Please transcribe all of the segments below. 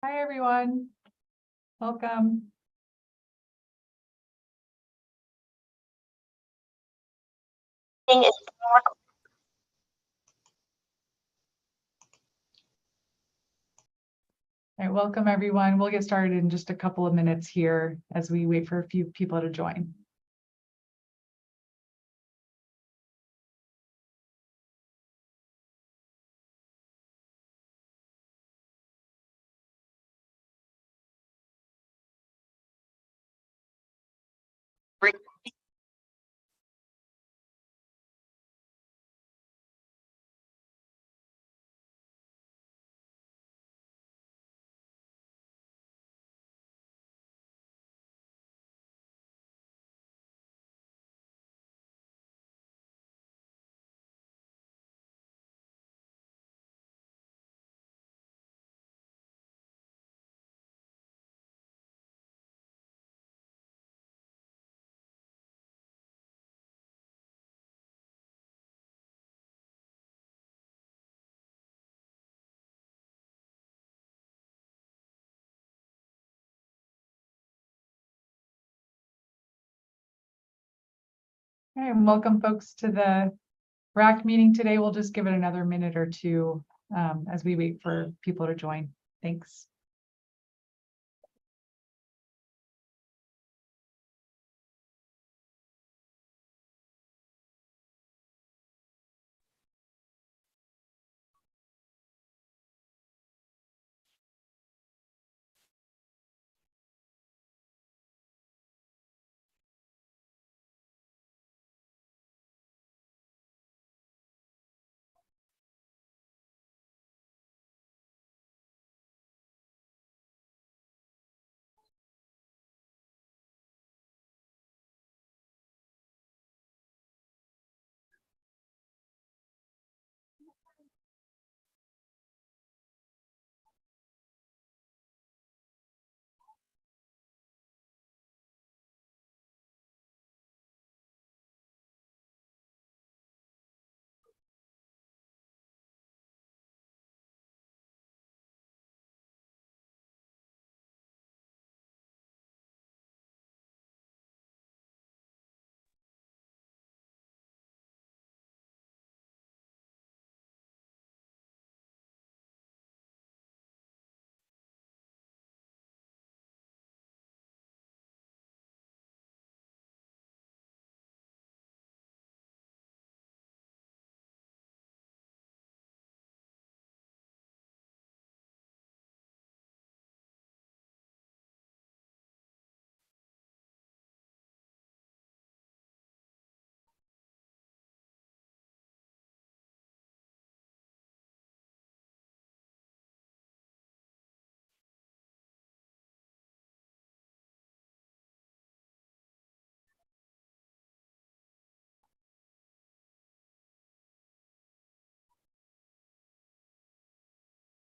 Hi, everyone. Welcome. All right, welcome, everyone. We'll get started in just a couple of minutes here as we wait for a few people to join. Okay, and welcome, folks, to the RAC meeting today. We'll just give it another minute or two as we wait for people to join. Thanks.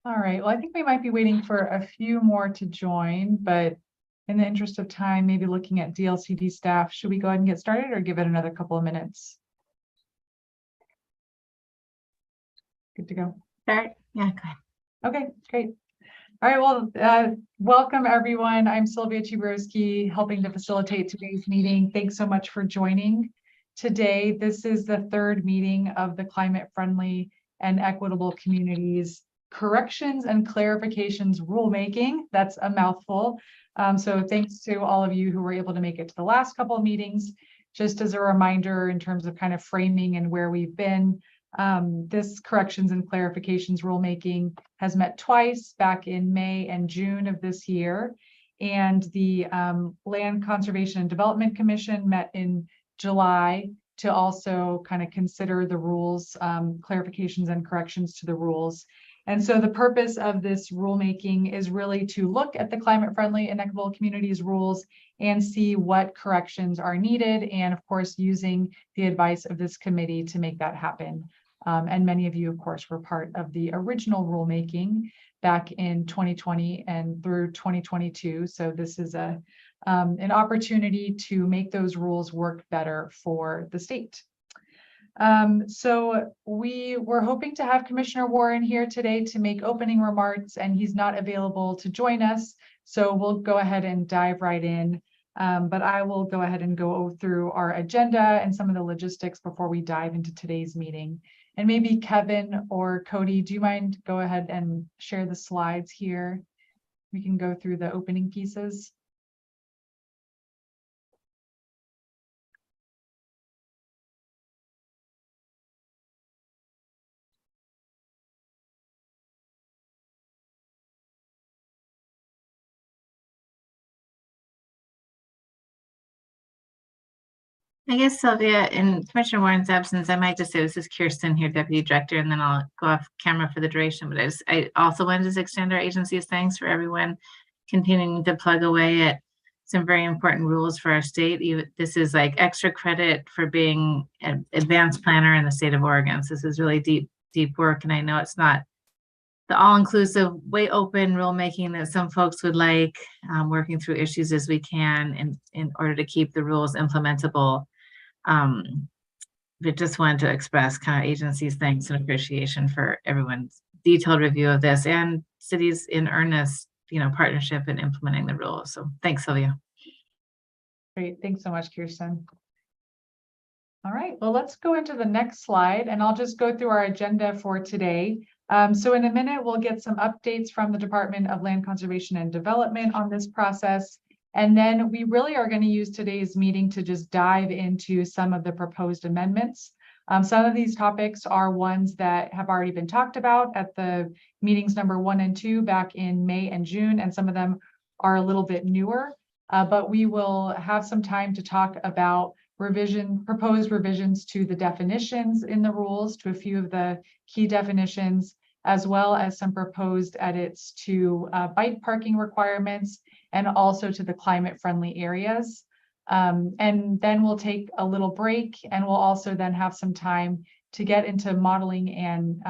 All right, well, I think we might be waiting for a few more to join, but in the interest of time, maybe looking at DLCD staff, should we go ahead and get started or give it another couple of minutes? Good to go. Start. Yeah, go ahead. Okay, great. All right, well, welcome everyone. I'm Sylvia Chibrowski, helping to facilitate today's meeting. Thanks so much for joining today. This is the third meeting of the Climate Friendly and Equitable Communities Corrections and Clarifications Rulemaking. That's a mouthful. So thanks to all of you who were able to make it to the last couple of meetings. Just as a reminder in terms of kind of framing and where we've been, this corrections and clarifications rulemaking has met twice, back in May and June of this year. And the Land Conservation and Development Commission met in July to also kind of consider the rules, clarifications and corrections to the rules. And so the purpose of this rulemaking is really to look at the climate friendly and equitable communities rules and see what corrections are needed. And of course, using the advice of this committee to make that happen. And many of you, of course, were part of the original rulemaking back in 2020 and through 2022. So this is an opportunity to make those rules work better for the state. So we were hoping to have Commissioner Warren here today to make opening remarks, and he's not available to join us. So we'll go ahead and dive right in. But I will go ahead and go through our agenda and some of the logistics before we dive into today's meeting. And maybe Kevin or Cody, do you mind go ahead and share the slides here? We can go through the opening pieces. I guess, Sylvia, in Commissioner Warren's absence, I might just say this is Kirsten here, Deputy Director, and then I'll go off camera for the duration. But I also wanted to extend our agency's thanks for everyone continuing to plug away at some very important rules for our state. This is like extra credit for being an advanced planner in the state of Oregon. So this is really deep work. And I know it's not the all-inclusive, way open rulemaking that some folks would like, working through issues as we can in order to keep the rules implementable. But just wanted to express kind of agency's thanks and appreciation for everyone's detailed review of this and cities in earnest, partnership in implementing the rules. So thanks, Sylvia. Great, thanks so much, Kirsten. All right, well, let's go into the next slide, and I'll just go through our agenda for today. So in a minute, we'll get some updates from the Department of Land Conservation and Development on this process. And then we really are going to use today's meeting to just dive into some of the proposed amendments. Some of these topics are ones that have already been talked about at the meetings number 1 and 2 back in May and June, and some of them are a little bit newer. But we will have some time to talk about proposed revisions to the definitions in the rules, to a few of the key definitions, as well as some proposed edits to bike parking requirements and also to the climate-friendly areas. And then we'll take a little break, and we'll also then have some time to get into modeling and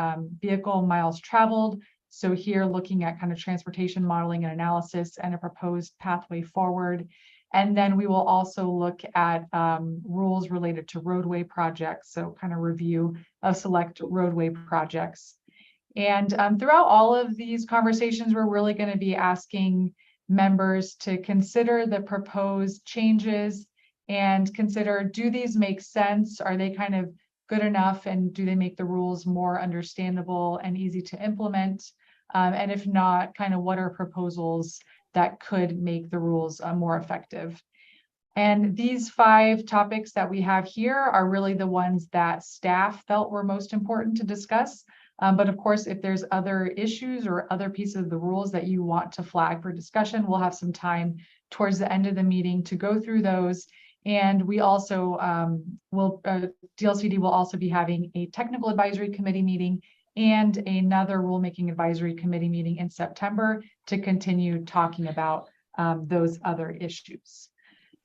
vehicle miles traveled. So here looking at kind of transportation modeling and analysis and a proposed pathway forward. And then we will also look at rules related to roadway projects, so kind of review of select roadway projects. And throughout all of these conversations, we're really going to be asking members to consider the proposed changes and consider, do these make sense? Are they kind of good enough? And do they make the rules more understandable and easy to implement? And if not, kind of what are proposals that could make the rules more effective? And these 5 topics that we have here are really the ones that staff felt were most important to discuss. But of course, if there's other issues or other pieces of the rules that you want to flag for discussion, we'll have some time towards the end of the meeting to go through those. And we also DLCD will also be having a technical advisory committee meeting and another rulemaking advisory committee meeting in September to continue talking about those other issues.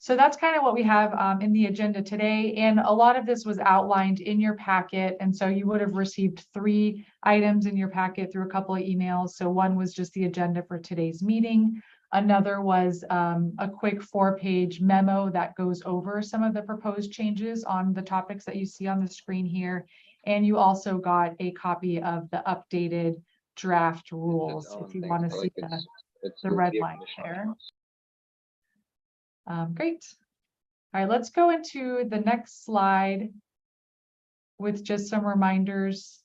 So that's kind of what we have in the agenda today. And a lot of this was outlined in your packet. And so you would have received 3 items in your packet through a couple of emails. So one was just the agenda for today's meeting. Another was a quick 4-page memo that goes over some of the proposed changes on the topics that you see on the screen here. And you also got a copy of the updated draft rules if you want to see the red line there. Great. All right, let's go into the next slide with just some reminders.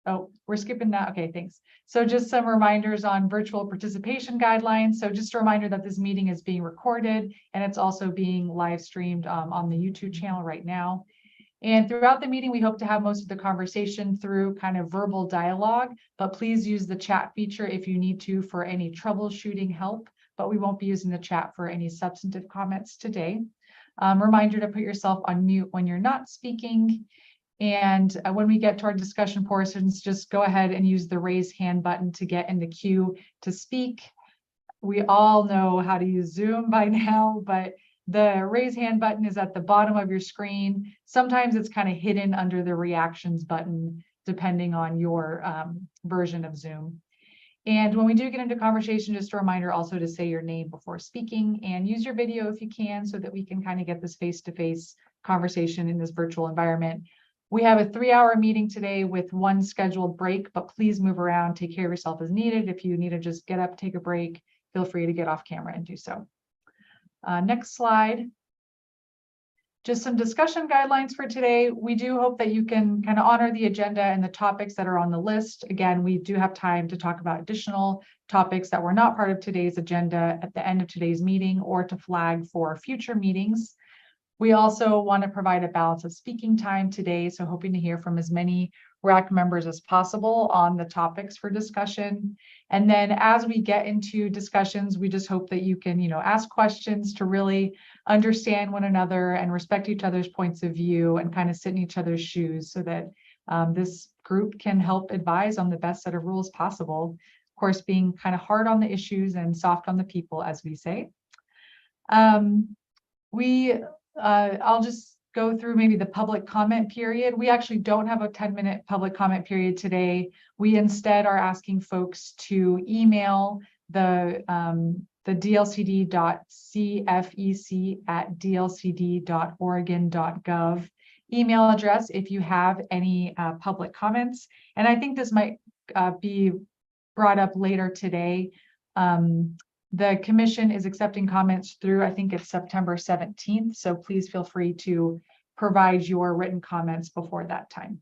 Oh, we're skipping that. Okay, thanks. So just some reminders on virtual participation guidelines. So just a reminder that this meeting is being recorded and it's also being live streamed on the YouTube channel right now. And throughout the meeting, we hope to have most of the conversation through kind of verbal dialogue, but please use the chat feature if you need to for any troubleshooting help, but we won't be using the chat for any substantive comments today. Reminder to put yourself on mute when you're not speaking. And when we get to our discussion portions, just go ahead and use the raise hand button to get in the queue to speak. We all know how to use Zoom by now, but the raise hand button is at the bottom of your screen. Sometimes it's kind of hidden under the reactions button, depending on your version of Zoom. And when we do get into conversation, just a reminder also to say your name before speaking and use your video if you can, so that we can kind of get this face-to-face conversation in this virtual environment. We have a 3-hour meeting today with one scheduled break, but please move around, take care of yourself as needed. If you need to just get up, take a break, feel free to get off camera and do so. Next slide. Just some discussion guidelines for today. We do hope that you can kind of honor the agenda and the topics that are on the list. Again, we do have time to talk about additional topics that were not part of today's agenda at the end of today's meeting or to flag for future meetings. We also want to provide a balance of speaking time today, so hoping to hear from as many RAC members as possible on the topics for discussion. And then as we get into discussions, we just hope that you can, ask questions to really understand one another and respect each other's points of view and kind of sit in each other's shoes so that this group can help advise on the best set of rules possible. Of course, being kind of hard on the issues and soft on the people, as we say. I'll just go through maybe the public comment period. We actually don't have a 10-minute public comment period today. We instead are asking folks to email the dlcd.cfec@dlcd.oregon.gov email address if you have any public comments. And I think this might be brought up later today. The commission is accepting comments through, I think it's September 17th. So please feel free to provide your written comments before that time.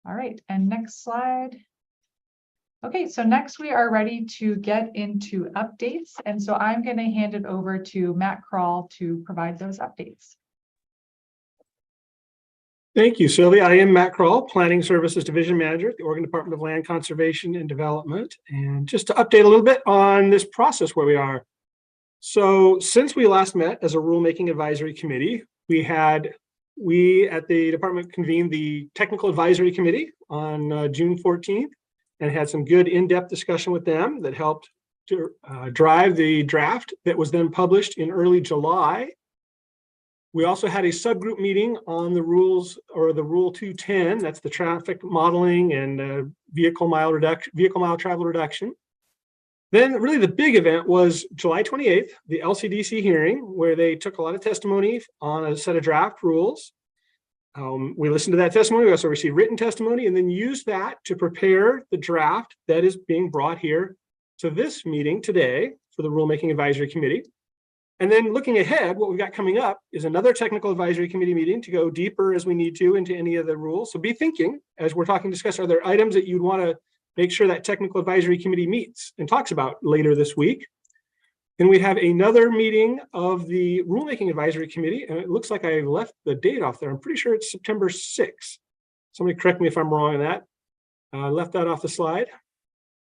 All right, and next slide. Okay, so next we are ready to get into updates. And so I'm going to hand it over to Matt Kroll to provide those updates. Thank you, Sylvia. I am Matt Kroll, Planning Services Division Manager at the Oregon Department of Land Conservation and Development. And just to update a little bit on this process where we are. So since we last met as a rulemaking advisory committee, we at the department convened the Technical Advisory Committee on June 14th and had some good in-depth discussion with them that helped to drive the draft that was then published in early July. We also had a subgroup meeting on the rules, or the Rule 210, that's the traffic modeling and vehicle mile travel reduction. Then really the big event was July 28th, the LCDC hearing, where they took a lot of testimony on a set of draft rules. We listened to that testimony. We also received written testimony and then used that to prepare the draft that is being brought here to this meeting today for the Rulemaking Advisory Committee. And then looking ahead, what we've got coming up is another Technical Advisory Committee meeting to go deeper as we need to into any of the rules. So be thinking, as we're discuss, are there items that you'd want to make sure that Technical Advisory Committee meets and talks about later this week? Then we have another meeting of the Rulemaking Advisory Committee, and it looks like I left the date off there. I'm pretty sure it's September 6th. Somebody correct me if I'm wrong on that. I left that off the slide.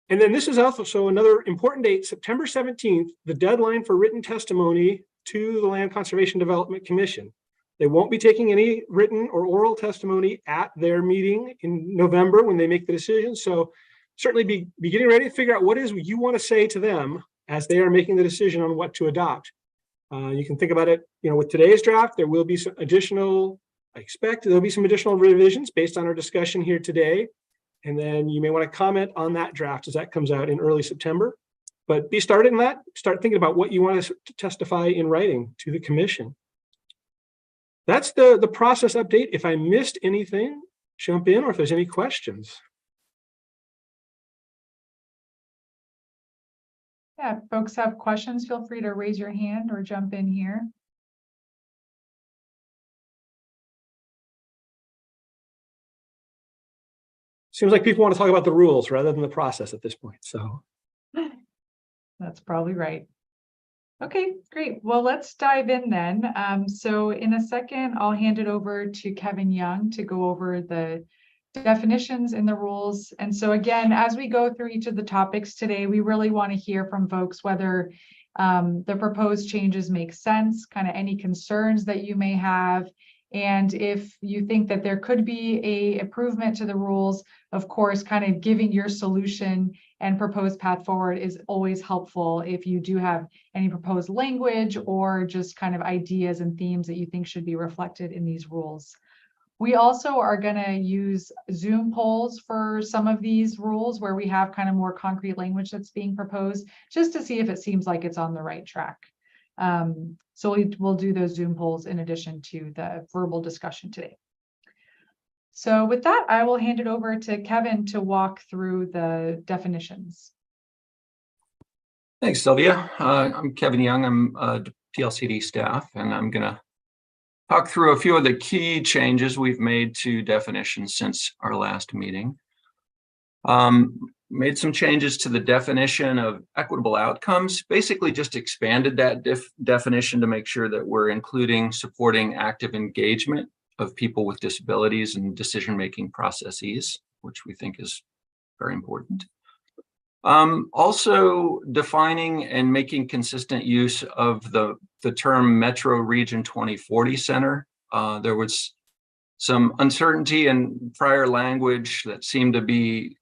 And then this is also another important date, September 17th, the deadline for written testimony to the Land Conservation Development Commission. They won't be taking any written or oral testimony at their meeting in November when they make the decision. So certainly be getting ready to figure out what it is you want to say to them as they are making the decision on what to adopt. You can think about it, with today's draft, there will be some additional, I expect there'll be some additional revisions based on our discussion here today. And then you may want to comment on that draft as that comes out in early September. But be started in that, start thinking about what you want to testify in writing to the commission. That's the process update. If I missed anything, jump in, or if there's any questions. Yeah, if folks have questions, feel free to raise your hand or jump in here. Seems like people want to talk about the rules rather than the process at this point. So that's probably right. Okay, great. Well, let's dive in then. So in a second, I'll hand it over to Kevin Young to go over the definitions in the rules. And so again, as we go through each of the topics today, we really want to hear from folks whether the proposed changes make sense, kind of any concerns that you may have. And if you think that there could be a improvement to the rules, of course, kind of giving your solution and proposed path forward is always helpful if you do have any proposed language or just kind of ideas and themes that you think should be reflected in these rules. We also are going to use Zoom polls for some of these rules where we have kind of more concrete language that's being proposed, just to see if it seems like it's on the right track. So we'll do those Zoom polls in addition to the verbal discussion today. So with that, I will hand it over to Kevin to walk through the definitions. Thanks, Sylvia. I'm Kevin Young. I'm PLCD staff, and I'm going to talk through a few of the key changes we've made to definitions since our last meeting. Made some changes to the definition of equitable outcomes, basically just expanded that definition to make sure that we're including supporting active engagement of people with disabilities and decision-making processes, which we think is very important. Also defining and making consistent use of the term Metro Region 2040 Center. There was some uncertainty in prior language that seemed to be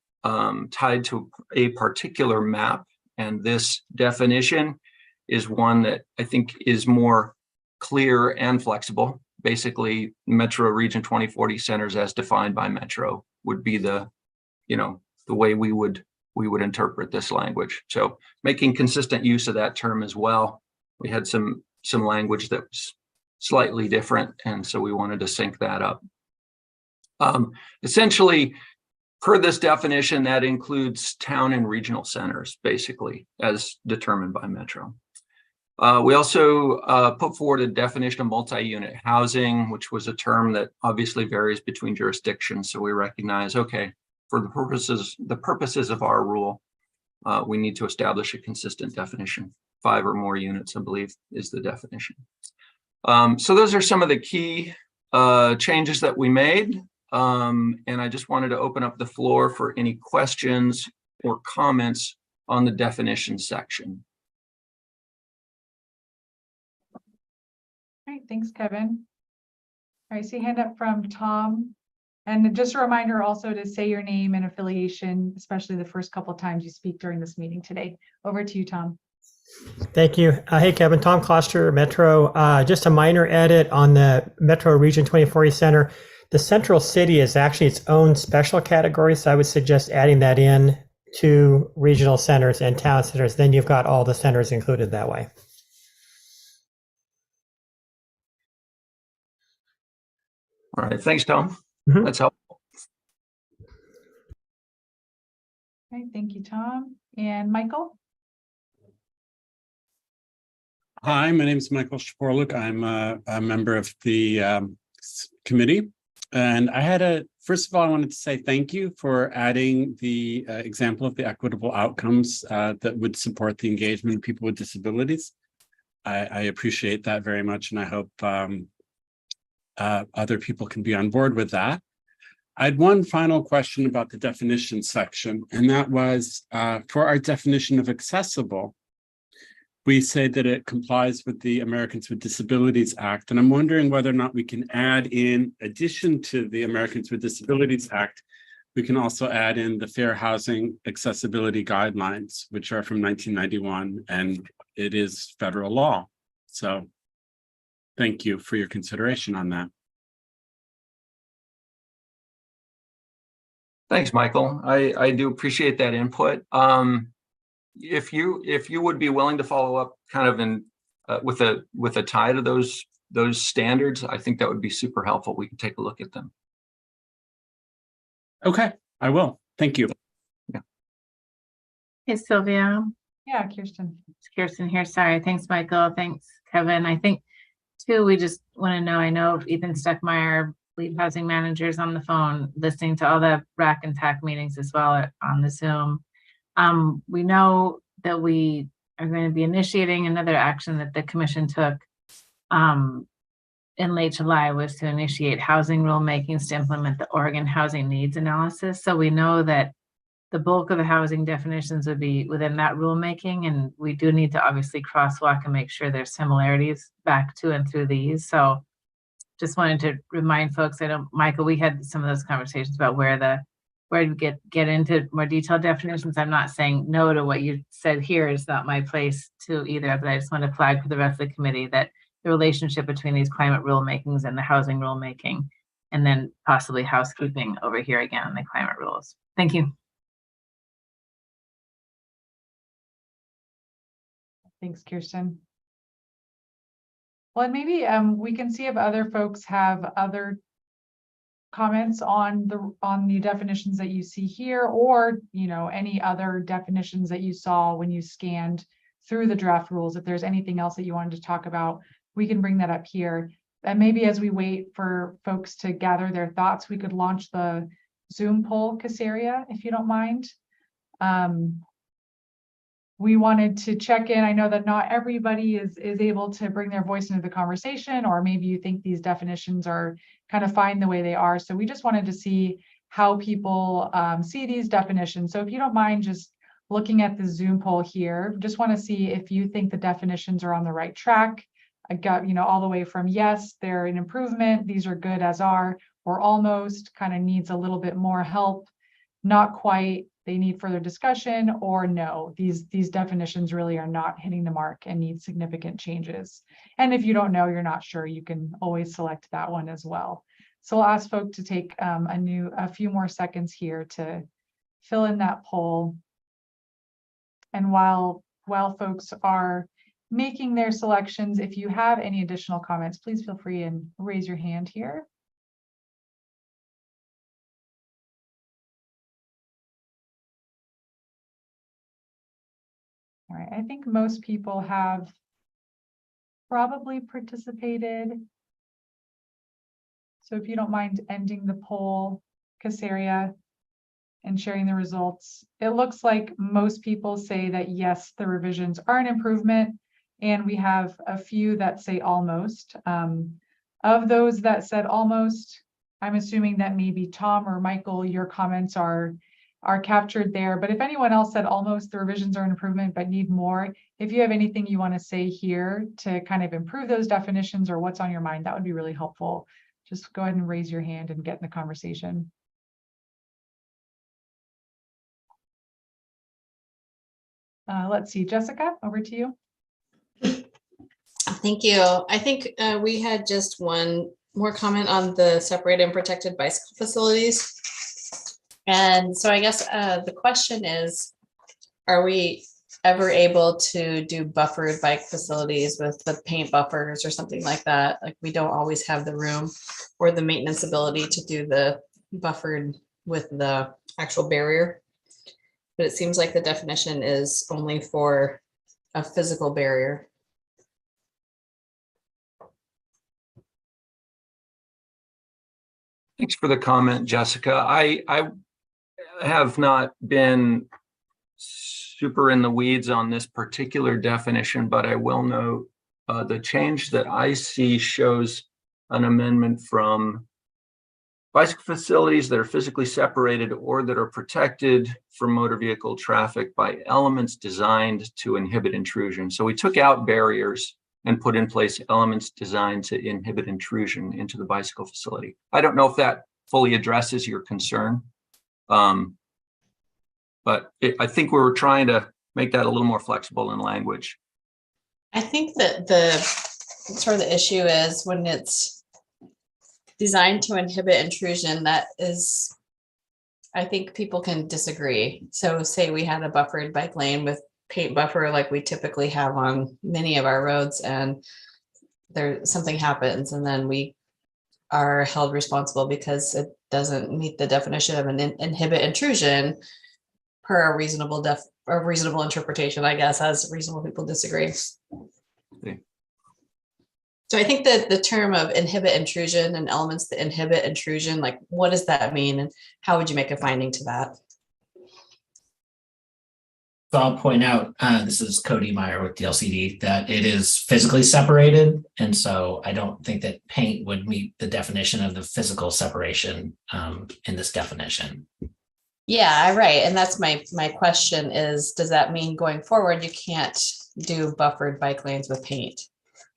tied to a particular map, and this definition is one that I think is more clear and flexible. Basically, Metro Region 2040 centers as defined by Metro would be the way we would interpret this language. So making consistent use of that term as well. We had some language that was slightly different, and so we wanted to sync that up. Essentially, per this definition, that includes town and regional centers, basically, as determined by Metro. We also put forward a definition of multi-unit housing, which was a term that obviously varies between jurisdictions. So we recognize, okay, for the purposes of our rule, we need to establish a consistent definition. 5 or more units, I believe, is the definition. So those are some of the key changes that we made. And I just wanted to open up the floor for any questions or comments on the definition section. All right, thanks, Kevin. All right, see a hand up from Tom. And just a reminder also to say your name and affiliation, especially the first couple of times you speak during this meeting today. Over to you, Tom. Thank you. Hey, Kevin. Tom Kloster, Metro. Just a minor edit on the Metro Region 2040 Center. The central city is actually its own special category, so I would suggest adding that in to regional centers and town centers. Then you've got all the centers included that way. All right, thanks, Tom. Mm-hmm. That's helpful. All right, thank you, Tom. And Michael? Hi, my name is Michael Shaporluk. I'm a member of the committee. And first of all, I wanted to say thank you for adding the example of the equitable outcomes that would support the engagement of people with disabilities. I appreciate that very much, and I hope other people can be on board with that. I had one final question about the definition section, and that was for our definition of accessible, we say that it complies with the Americans with Disabilities Act. And I'm wondering whether or not we can add in addition to the Americans with Disabilities Act, we can also add in the Fair Housing Accessibility Guidelines, which are from 1991, and it is federal law. So thank you for your consideration on that. Thanks, Michael. I do appreciate that input. If you would be willing to follow up kind of in with a tie to those standards, I think that would be super helpful. We can take a look at them. Okay, I will. Thank you. Yeah. Hey, Sylvia. Yeah, Kirsten. It's Kirsten here. Sorry. Thanks, Michael. Thanks, Kevin. I think, too, we just want to know, I know Ethan Stuckmeyer, lead housing managers on the phone, listening to all the RAC and TAC meetings as well on the Zoom. We know that we are going to be initiating another action that the commission took in late July, was to initiate housing rulemakings to implement the Oregon housing needs analysis. So we know that the bulk of the housing definitions would be within that rulemaking, and we do need to obviously crosswalk and make sure there's similarities back to and through these. So just wanted to remind folks, I know, Michael, we had some of those conversations about where you get into more detailed definitions. I'm not saying no to what you said here. Is not my place to either, but I just want to flag for the rest of the committee that the relationship between these climate rulemakings and the housing rulemaking, and then possibly housekeeping over here again on the climate rules. Thank you. Thanks, Kirsten. Well, and maybe we can see if other folks have other comments on the definitions that you see here, or, you know, any other definitions that you saw when you scanned through the draft rules. If there's anything else that you wanted to talk about, we can bring that up here. And maybe as we wait for folks to gather their thoughts, we could launch the Zoom poll, Casaria, if you don't mind. We wanted to check in. I know that not everybody is able to bring their voice into the conversation, or maybe you think these definitions are kind of fine the way they are. So we just wanted to see how people see these definitions. So if you don't mind just looking at the Zoom poll here, just want to see if you think the definitions are on the right track. I got, you know, all the way from yes, they're an improvement, these are good as are, or almost kind of needs a little bit more help, not quite, they need further discussion, or no, these definitions really are not hitting the mark and need significant changes. And if you don't know, you're not sure, you can always select that one as well. So I'll ask folks to take a few more seconds here to fill in that poll. And while folks are making their selections, if you have any additional comments, please feel free and raise your hand here. All right, I think most people have probably participated. So if you don't mind ending the poll, Casaria, and sharing the results, it looks like most people say that yes, the revisions are an improvement, and we have a few that say almost. Of those that said almost, I'm assuming that maybe Tom or Michael, your comments are captured there. But if anyone else said almost, the revisions are an improvement but need more, if you have anything you want to say here to kind of improve those definitions or what's on your mind, that would be really helpful. Just go ahead and raise your hand and get in the conversation. Let's see, Jessica, over to you. Thank you. I think we had just one more comment on the separated and protected bicycle facilities. And so I guess the question is, are we ever able to do buffered bike facilities with the paint buffers or something like that? Like, we don't always have the room or the maintenance ability to do the buffered with the actual barrier. But it seems like the definition is only for a physical barrier. Thanks for the comment, Jessica. I have not been super in the weeds on this particular definition, but I will note the change that I see shows an amendment from bicycle facilities that are physically separated or that are protected from motor vehicle traffic by elements designed to inhibit intrusion. So we took out barriers and put in place elements designed to inhibit intrusion into the bicycle facility. I don't know if that fully addresses your concern, but I think we were trying to make that a little more flexible in language. I think that the sort of the issue is when it's designed to inhibit intrusion, that is, I think people can disagree. So say we had a buffered bike lane with paint buffer like we typically have on many of our roads, and there something happens and then we are held responsible because it doesn't meet the definition of an inhibit intrusion per a reasonable interpretation, I guess, as reasonable people disagree. Okay. So I think that the term of inhibit intrusion and elements that inhibit intrusion, like, what does that mean? And how would you make a finding to that? So I'll point out, this is Cody Meyer with the LCD, that it is physically separated. And so I don't think that paint would meet the definition of the physical separation in this definition. Yeah, right. And that's my question is, does that mean going forward, you can't do buffered bike lanes with paint?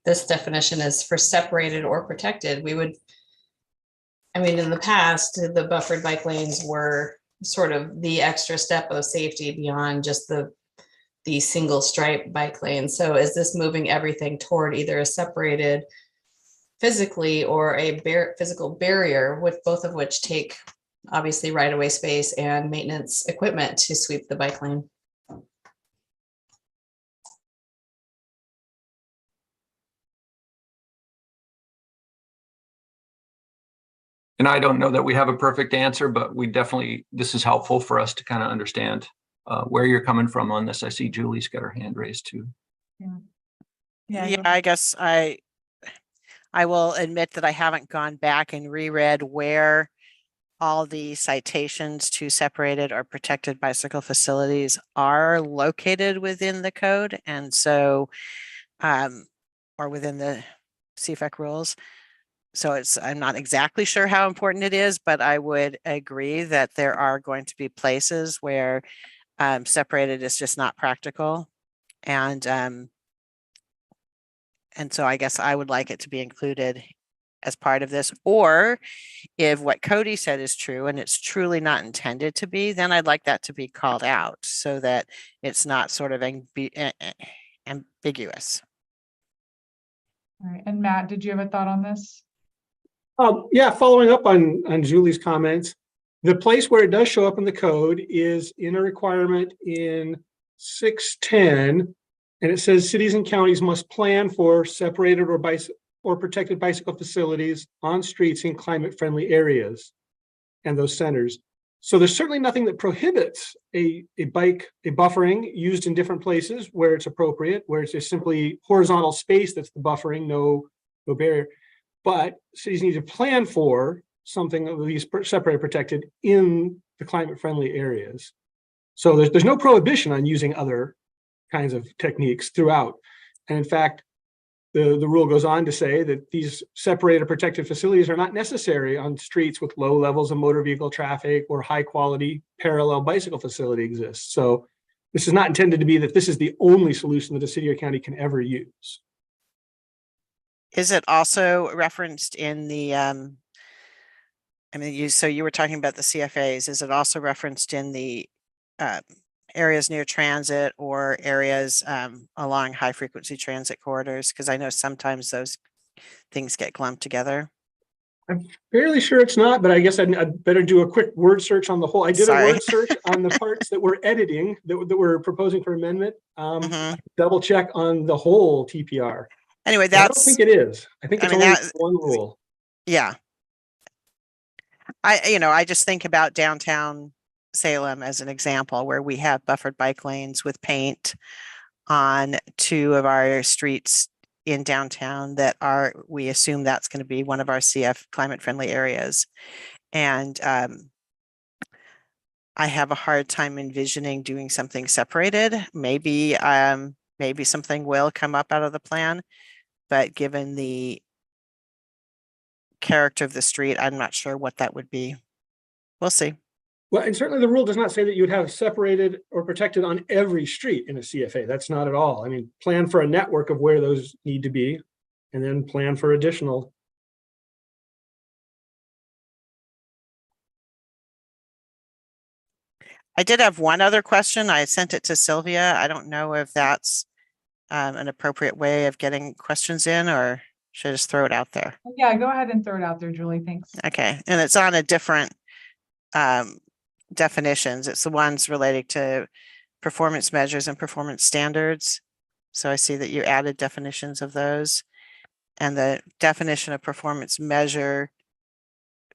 This definition is for separated or protected. We would, I mean, in the past, the buffered bike lanes were sort of the extra step of safety beyond just the single stripe bike lane. So is this moving everything toward either a separated physically or a physical barrier, with both of which take obviously right-of-way space and maintenance equipment to sweep the bike lane? And I don't know that we have a perfect answer, but this is helpful for us to kind of understand where you're coming from on this. I see Julie's got her hand raised too. Yeah, I guess I will admit that I haven't gone back and reread where all the citations to separated or protected bicycle facilities are located within the code. And so, or within the CFAC rules. So I'm not exactly sure how important it is, but I would agree that there are going to be places where separated is just not practical. And so I guess I would like it to be included as part of this, or if what Cody said is true and it's truly not intended to be, then I'd like that to be called out so that it's not sort of ambiguous. All right. And Matt, did you have a thought on this? Yeah, following up on Julie's comments, the place where it does show up in the code is in a requirement in 610, and it says cities and counties must plan for separated or protected bicycle facilities on streets in climate-friendly areas and those centers. So there's certainly nothing that prohibits a buffering used in different places where it's appropriate, where it's just simply horizontal space that's the buffering, no barrier. But cities need to plan for something of these separated protected in the climate-friendly areas. So there's no prohibition on using other kinds of techniques throughout. And in fact, the rule goes on to say that these separated protected facilities are not necessary on streets with low levels of motor vehicle traffic or high quality parallel bicycle facility exists. So this is not intended to be that this is the only solution that a city or county can ever use. Is it also referenced in the, so you were talking about the CFAs, is it also referenced in the areas near transit or areas along high frequency transit corridors? Because I know sometimes those things get clumped together. I'm fairly sure it's not, but I guess I'd better do a quick word search on the whole. I did a word search on the parts that we're editing, that we're proposing for amendment. Double check on the whole TPR. Anyway, I don't think it is. I think it's only one rule. Yeah. I just think about downtown Salem as an example where we have buffered bike lanes with paint on 2 of our streets in downtown we assume that's going to be one of our CF climate friendly areas. And I have a hard time envisioning doing something separated. Maybe something will come up out of the plan, but given the character of the street, I'm not sure what that would be. We'll see. Well, and certainly the rule does not say that you would have separated or protected on every street in a CFA. That's not at all. I mean, plan for a network of where those need to be, and then plan for additional. I did have one other question. I sent it to Sylvia. I don't know if that's an appropriate way of getting questions in, or should I just throw it out there? Yeah, go ahead and throw it out there, Julie. Thanks. Okay. And it's on a different definitions. It's the ones related to performance measures and performance standards. So I see that you added definitions of those. And the definition of performance measure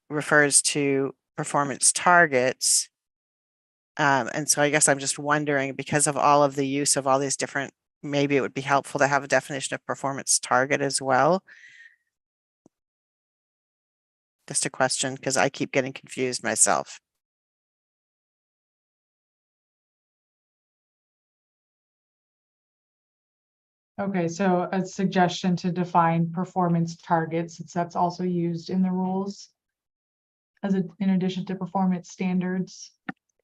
refers to performance targets. And so I guess I'm just wondering, because of all of the use of all these different, maybe it would be helpful to have a definition of performance target as well. Just a question, because I keep getting confused myself. Okay, so a suggestion to define performance targets, since that's also used in the rules in addition to performance standards.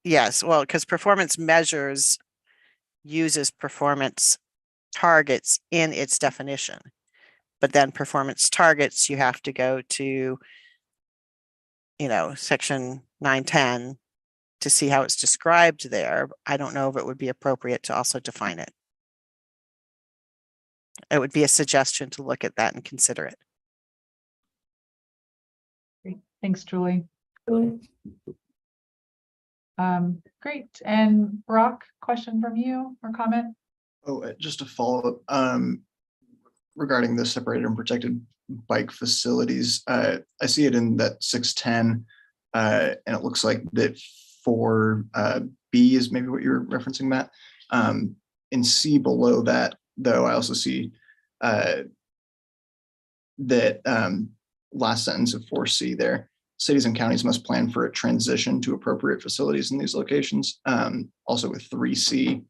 Yes, well, because performance measures uses performance targets in its definition. But then performance targets, you have to go to, section 910 to see how it's described there. I don't know if it would be appropriate to also define it. It would be a suggestion to look at that and consider it. Great. Thanks, Julie. Great. And Brock, question from you or comment? Oh, just a follow-up. regarding the separated and protected bike facilities. I see it in that 610, and it looks like that 4B is maybe what you're referencing, Matt. In C below that, though, I also see that last sentence of 4C there. Cities and counties must plan for a transition to appropriate facilities in these locations. Also with 3C,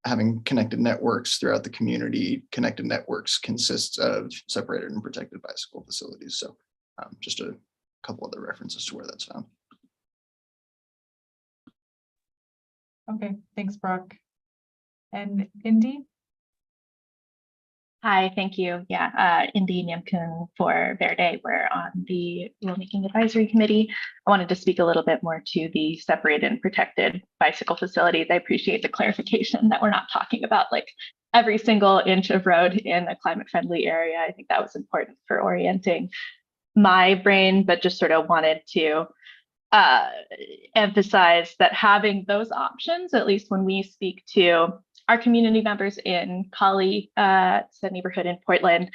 having connected networks throughout the community. Connected networks consists of separated and protected bicycle facilities. So just a couple other references to where that's found. Okay, thanks, Brock. And Indy? Hi, thank you. Yeah, Indy Nyamkun for Verde. We're on the Rulemaking Advisory Committee. I wanted to speak a little bit more to the separated and protected bicycle facilities. I appreciate the clarification that we're not talking about like every single inch of road in a climate-friendly area. I think that was important for orienting my brain, but just sort of wanted to emphasize that having those options, at least when we speak to our community members in Kali, it's a neighborhood in Portland,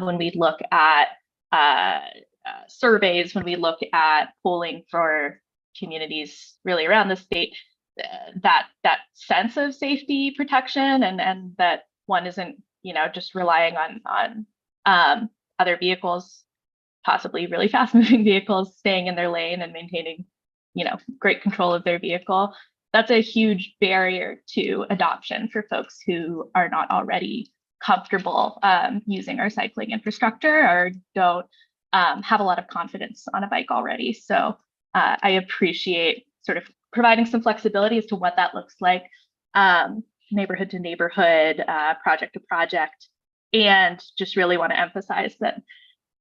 when we look at surveys, when we look at polling for communities really around the state, that sense of safety protection and that one isn't, just relying on other vehicles, possibly really fast moving vehicles, staying in their lane and maintaining, great control of their vehicle. That's a huge barrier to adoption for folks who are not already comfortable using our cycling infrastructure or don't have a lot of confidence on a bike already. So I appreciate sort of providing some flexibility as to what that looks like, neighborhood to neighborhood, project to project, and just really want to emphasize that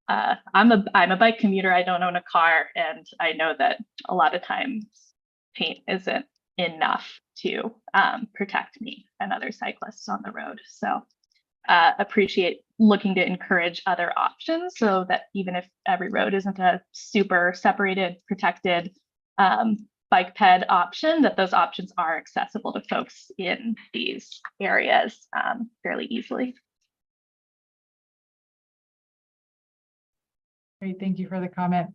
I'm a bike commuter. I don't own a car, and I know that a lot of times paint isn't enough to protect me and other cyclists on the road. So appreciate looking to encourage other options so that even if every road isn't a super separated, protected bike ped option, that those options are accessible to folks in these areas fairly easily. Great, thank you for the comment.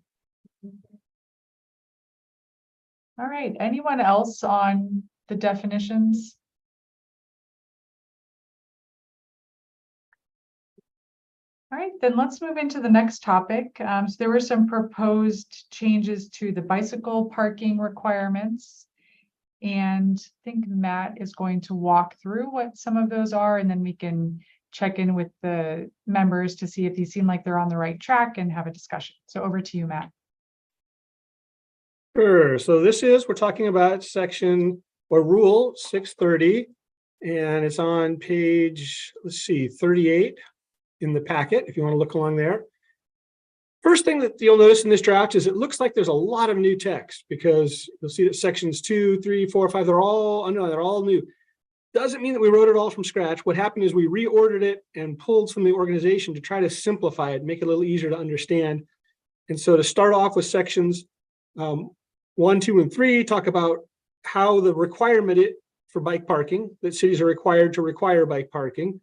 All right, anyone else on the definitions? All right, then let's move into the next topic. So there were some proposed changes to the bicycle parking requirements. And I think Matt is going to walk through what some of those are, and then we can check in with the members to see if these seem like they're on the right track and have a discussion. So over to you, Matt. Sure. So we're talking about section or rule 630, and it's on page, 38 in the packet, if you want to look along there. First thing that you'll notice in this draft is it looks like there's a lot of new text, because you'll see that sections 2, 3, 4, 5, they're all new. Doesn't mean that we wrote it all from scratch. What happened is we reordered it and pulled from the organization to try to simplify it, make it a little easier to understand. And so to start off with sections 1, 2, and 3 talk about how the requirement for bike parking, that cities are required to require bike parking.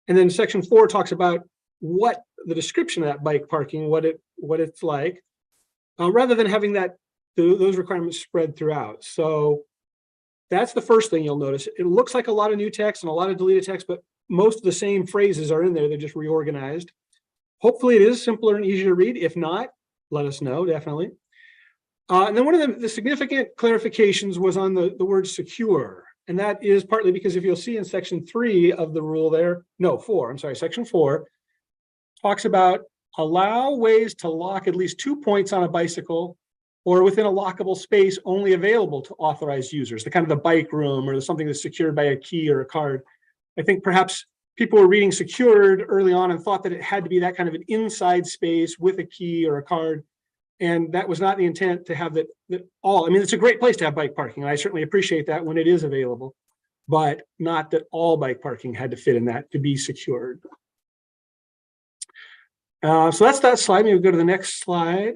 And then section 4 talks about what the description of that bike parking, what it's like, rather than having those requirements spread throughout. So that's the first thing you'll notice. It looks like a lot of new text and a lot of deleted text, but most of the same phrases are in there. They're just reorganized. Hopefully it is simpler and easier to read. If not, let us know, definitely. And then one of the significant clarifications was on the word secure. And that is partly because if you'll see in section 3 of the rule there, no, 4, I'm sorry, section 4 talks about allow ways to lock at least 2 points on a bicycle or within a lockable space only available to authorized users, the kind of the bike room or something that's secured by a key or a card. I think perhaps people were reading secured early on and thought that it had to be that kind of an inside space with a key or a card. And that was not the intent to have that all. I mean, it's a great place to have bike parking. And I certainly appreciate that when it is available, but not that all bike parking had to fit in that to be secured. So that's that slide. Maybe we'll go to the next slide.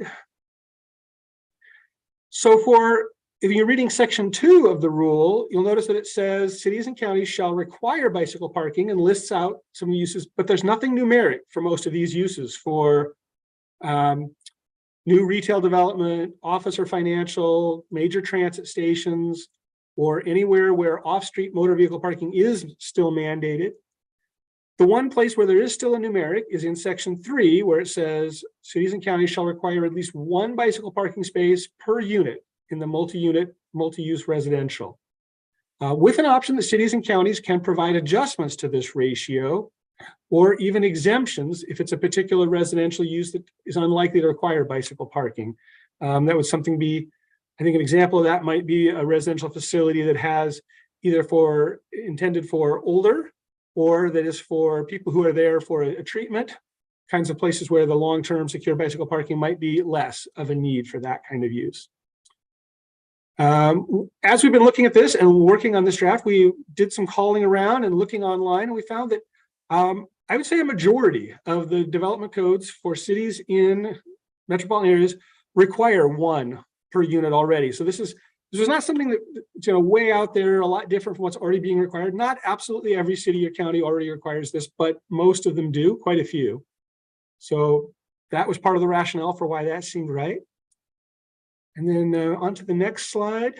So for if you're reading section 2 of the rule, you'll notice that it says cities and counties shall require bicycle parking and lists out some uses, but there's nothing numeric for most of these uses for new retail development, office or financial, major transit stations, or anywhere where off-street motor vehicle parking is still mandated. The one place where there is still a numeric is in section 3, where it says cities and counties shall require at least one bicycle parking space per unit in the multi-unit, multi-use residential. With an option that cities and counties can provide adjustments to this ratio or even exemptions if it's a particular residential use that is unlikely to require bicycle parking. That would something be, I think an example of that might be a residential facility that has either intended for older or that is for people who are there for a treatment, kinds of places where the long-term secure bicycle parking might be less of a need for that kind of use. As we've been looking at this and working on this draft, we did some calling around and looking online, and we found that I would say a majority of the development codes for cities in metropolitan areas require one per unit already. So this is not something that way out there, a lot different from what's already being required. Not absolutely every city or county already requires this, but most of them do, quite a few. So that was part of the rationale for why that seemed right. And then on to the next slide.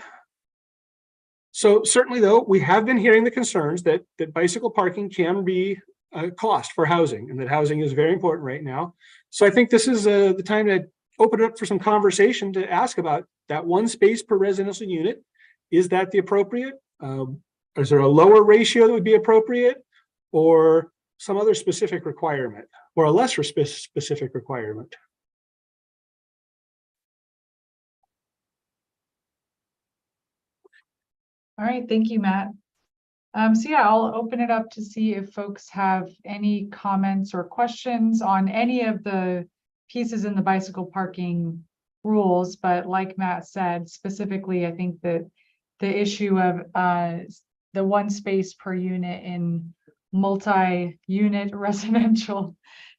So certainly, though, we have been hearing the concerns that bicycle parking can be a cost for housing, and that housing is very important right now. So I think this is the time to open it up for some conversation to ask about that one space per residential unit. Is that the appropriate? Is there a lower ratio that would be appropriate, or some other specific requirement, or a lesser specific requirement? All right, thank you, Matt. So yeah, I'll open it up to see if folks have any comments or questions on any of the pieces in the bicycle parking rules. But like Matt said, specifically, I think that the issue of the one space per unit in multi-unit residential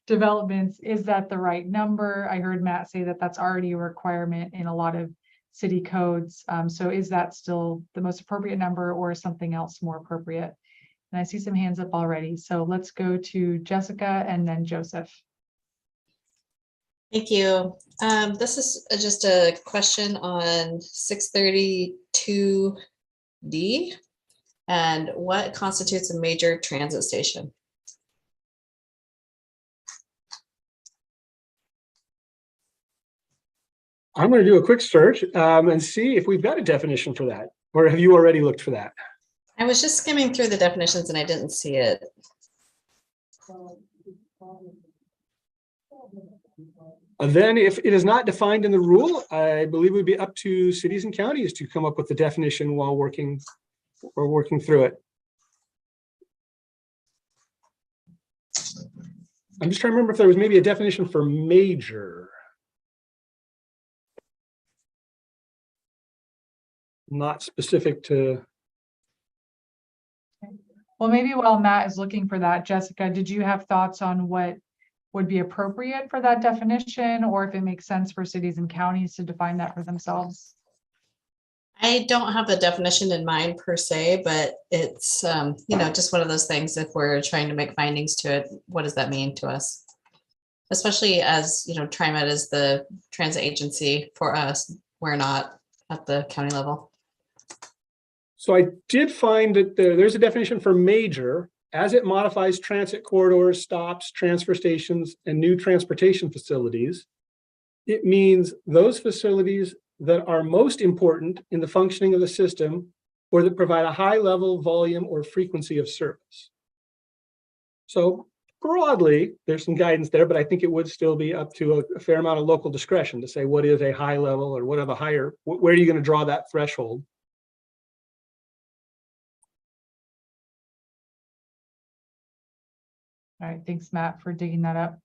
developments, is that the right number? I heard Matt say that that's already a requirement in a lot of city codes. So is that still the most appropriate number, or is something else more appropriate? And I see some hands up already. So let's go to Jessica and then Joseph. Thank you. This is just a question on 632D and what constitutes a major transit station? I'm going to do a quick search and see if we've got a definition for that, or have you already looked for that? I was just skimming through the definitions and I didn't see it. Then if it is not defined in the rule, I believe it would be up to cities and counties to come up with the definition while working through it. I'm just trying to remember if there was maybe a definition for major. Not specific to. Well, maybe while Matt is looking for that, Jessica, did you have thoughts on what would be appropriate for that definition, or if it makes sense for cities and counties to define that for themselves? I don't have a definition in mind per se, but it's, just one of those things. If we're trying to make findings to it, what does that mean to us? Especially as, TriMet is the transit agency for us. We're not at the county level. So I did find that there's a definition for major as it modifies transit corridors, stops, transfer stations, and new transportation facilities. It means those facilities that are most important in the functioning of the system, or that provide a high level, volume, or frequency of service. So broadly, there's some guidance there, but I think it would still be up to a fair amount of local discretion to say what is a high level, or what are the higher, where are you going to draw that threshold? All right, thanks, Matt, for digging that up.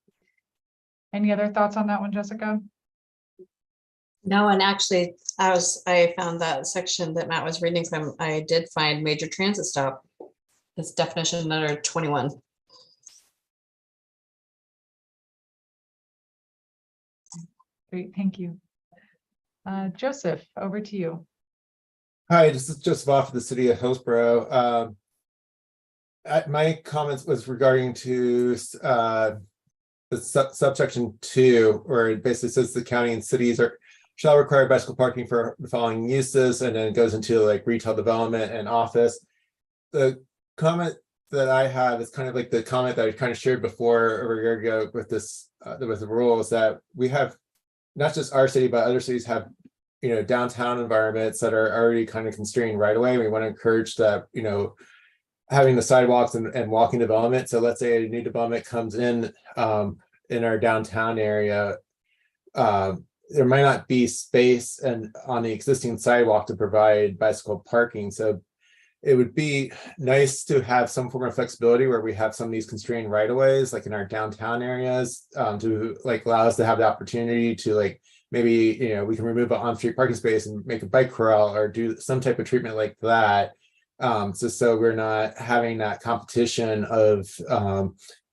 Any other thoughts on that one, Jessica? No, and actually, I found that section that Matt was reading from. I did find major transit stop. It's definition number 21. Great, thank you. Joseph, over to you. Hi, this is Joseph off of the city of Hillsborough. My comments was regarding to the subsection 2, where it basically says the county and cities shall require bicycle parking for the following uses, and then it goes into like retail development and office. The comment that I have is kind of like the comment that I kind of shared before over a year ago with this with the rules, that we have not just our city, but other cities have, you know, downtown environments that are already kind of constrained right away. We want to encourage that, you know, having the sidewalks and walking development. So let's say a new development comes in our downtown area, there might not be space and on the existing sidewalk to provide bicycle parking. So it would be nice to have some form of flexibility where we have some of these constrained right of ways, like in our downtown areas, to like allow us to have the opportunity to like, maybe, you know, we can remove an on-street parking space and make a bike corral or do some type of treatment like that. So we're not having that competition of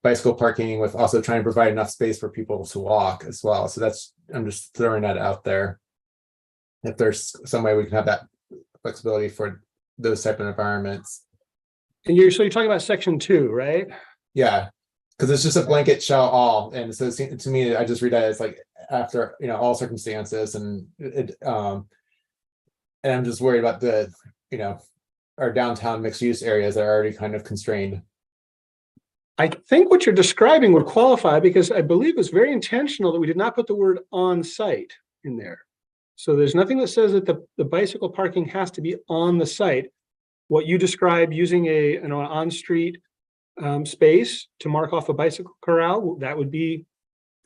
bicycle parking with also trying to provide enough space for people to walk as well. So that's, I'm just throwing that out there. If there's some way we can have that flexibility for those type of environments. And you're talking about section 2, right? Yeah, because it's just a blanket shall all, and so to me, I just read that as like after, you know, all circumstances, and and I'm just worried about the, you know, our downtown mixed use areas that are already kind of constrained. I think what you're describing would qualify, because I believe it's very intentional that we did not put the word on site in there. So there's nothing that says that the bicycle parking has to be on the site. What you described, using an on-street space to mark off a bicycle corral, that would be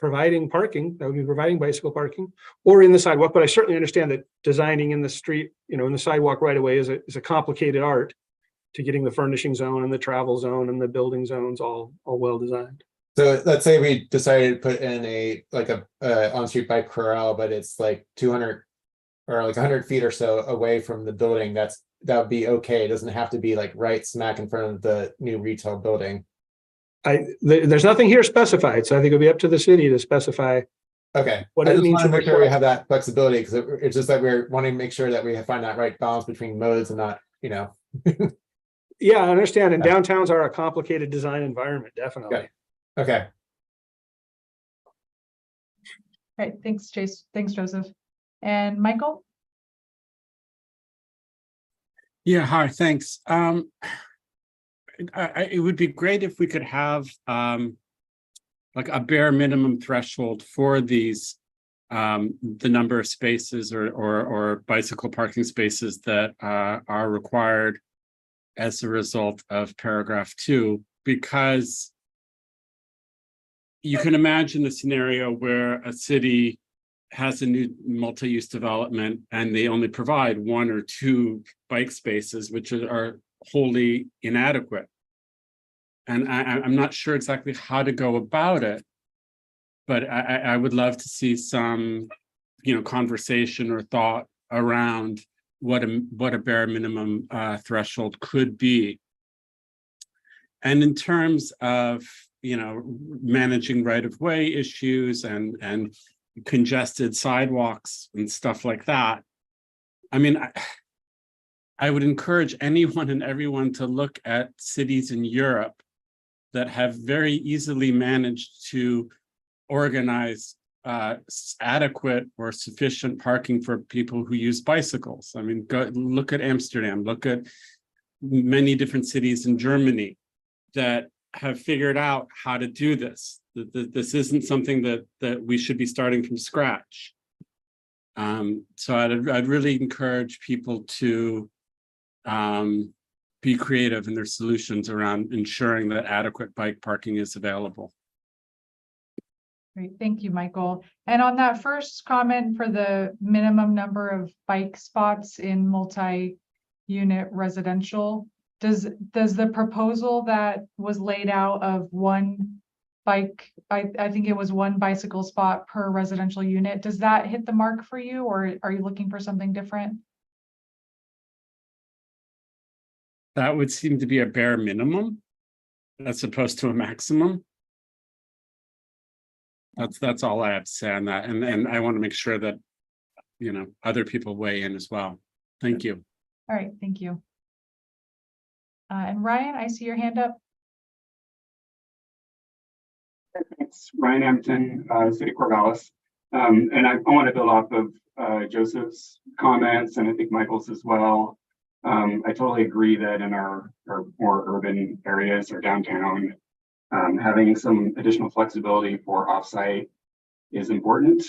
providing parking, that would be providing bicycle parking, or in the sidewalk. But I certainly understand that designing in the street, you know, in the sidewalk right away is a complicated art to getting the furnishing zone and the travel zone and the building zones all well designed. So let's say we decided to put in a on-street bike corral, but it's like 200 or like 100 feet or so away from the building. That would be okay. It doesn't have to be like right smack in front of the new retail building. There's nothing here specified, so I think it'll be up to the city to speciify. Okay, what I it just means want to to make sure we have that flexibility, because it's just that we're wanting to make sure that we find that right balance between modes and not, you know. Yeah, I understand. And downtowns are a complicated design environment, definitely. Okay. All right, thanks, Chase. Thanks, Joseph. And Michael? Yeah, hi, thanks. It would be great if we could have like a bare minimum threshold for these, the number of spaces or bicycle parking spaces that are required as a result of paragraph 2, because you can imagine a scenario where a city has a new multi-use development and they only provide 1 or 2 bike spaces, which are wholly inadequate. And I'm not sure exactly how to go about it, but I would love to see some, you know, conversation or thought around what a bare minimum threshold could be. And in terms of, you know, managing right-of-way issues and congested sidewalks and stuff like that, I mean, I would encourage anyone and everyone to look at cities in Europe that have very easily managed to organize adequate or sufficient parking for people who use bicycles. I mean, go look at Amsterdam, look at many different cities in Germany that have figured out how to do this. This isn't something that we should be starting from scratch. So I'd really encourage people to be creative in their solutions around ensuring that adequate bike parking is available. Great, thank you, Michael. And on that first comment for the minimum number of bike spots in multi-unit residential, does the proposal that was laid out of 1 bike, I think it was 1 bicycle spot per residential unit, does that hit the mark for you, or are you looking for something different? That would seem to be a bare minimum as opposed to a maximum. That's all I have to say on that. And I want to make sure that, you know, other people weigh in as well. Thank you. All right, thank you. And Ryan, I see your hand up. It's Ryan Hampton, City Corvallis. And I want to build off of Joseph's comments, and I think Michael's as well. I totally agree that in our more urban areas or downtown, having some additional flexibility for offsite is important.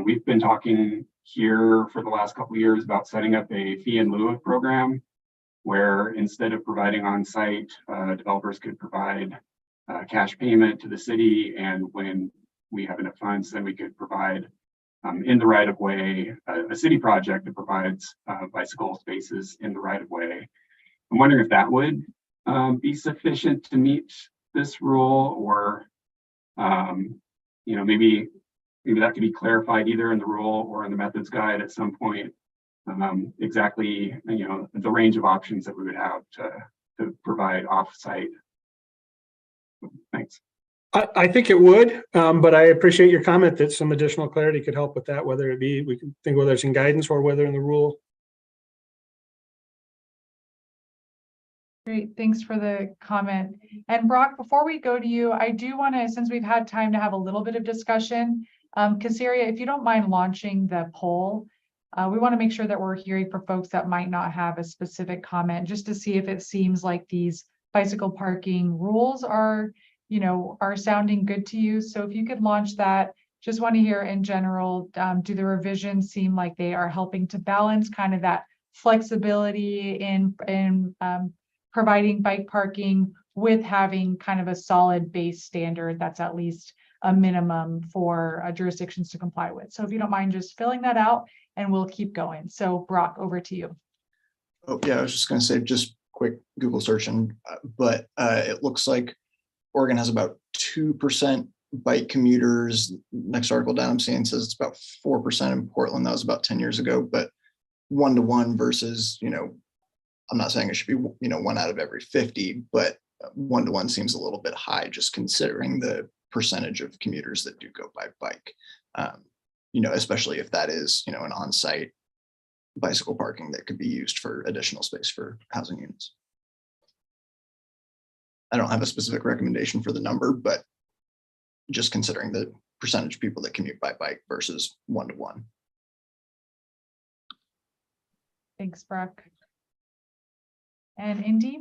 We've been talking here for the last couple of years about setting up a fee in lieu of program where instead of providing on-site, developers could provide cash payment to the city, and when we have enough funds, then we could provide in the right of way a city project that provides bicycle spaces in the right of way. I'm wondering if that would be sufficient to meet this rule, or maybe that could be clarified either in the rule or in the methods guide at some point. Exactly, the range of options that we would have to provide off-site. Thanks. I think it would, but I appreciate your comment that some additional clarity could help with that, whether it be, we can think whether it's in guidance or whether in the rule. Great, thanks for the comment. And Brock, before we go to you, I do want to, since we've had time to have a little bit of discussion, Casaria, if you don't mind launching the poll, we want to make sure that we're hearing for folks that might not have a specific comment, just to see if it seems like these bicycle parking rules are sounding good to you. So if you could launch that, just want to hear in general, do the revisions seem like they are helping to balance kind of that flexibility in providing bike parking with having kind of a solid base standard that's at least a minimum for jurisdictions to comply with. So if you don't mind just filling that out, and we'll keep going. So Brock, over to you. Oh yeah, I was just going to say, just quick Google search, but it looks like Oregon has about 2% bike commuters. Next article down I'm seeing says it's about 4% in Portland. That was about 10 years ago, but 1-to-1 versus, I'm not saying it should be, 1 out of every 50, but 1-to-1 seems a little bit high, just considering the percentage of commuters that do go by bike. Especially if that is, an on-site bicycle parking that could be used for additional space for housing units. I don't have a specific recommendation for the number, but just considering the percentage of people that commute by bike versus 1-to-1. Thanks, Brock. And Indy?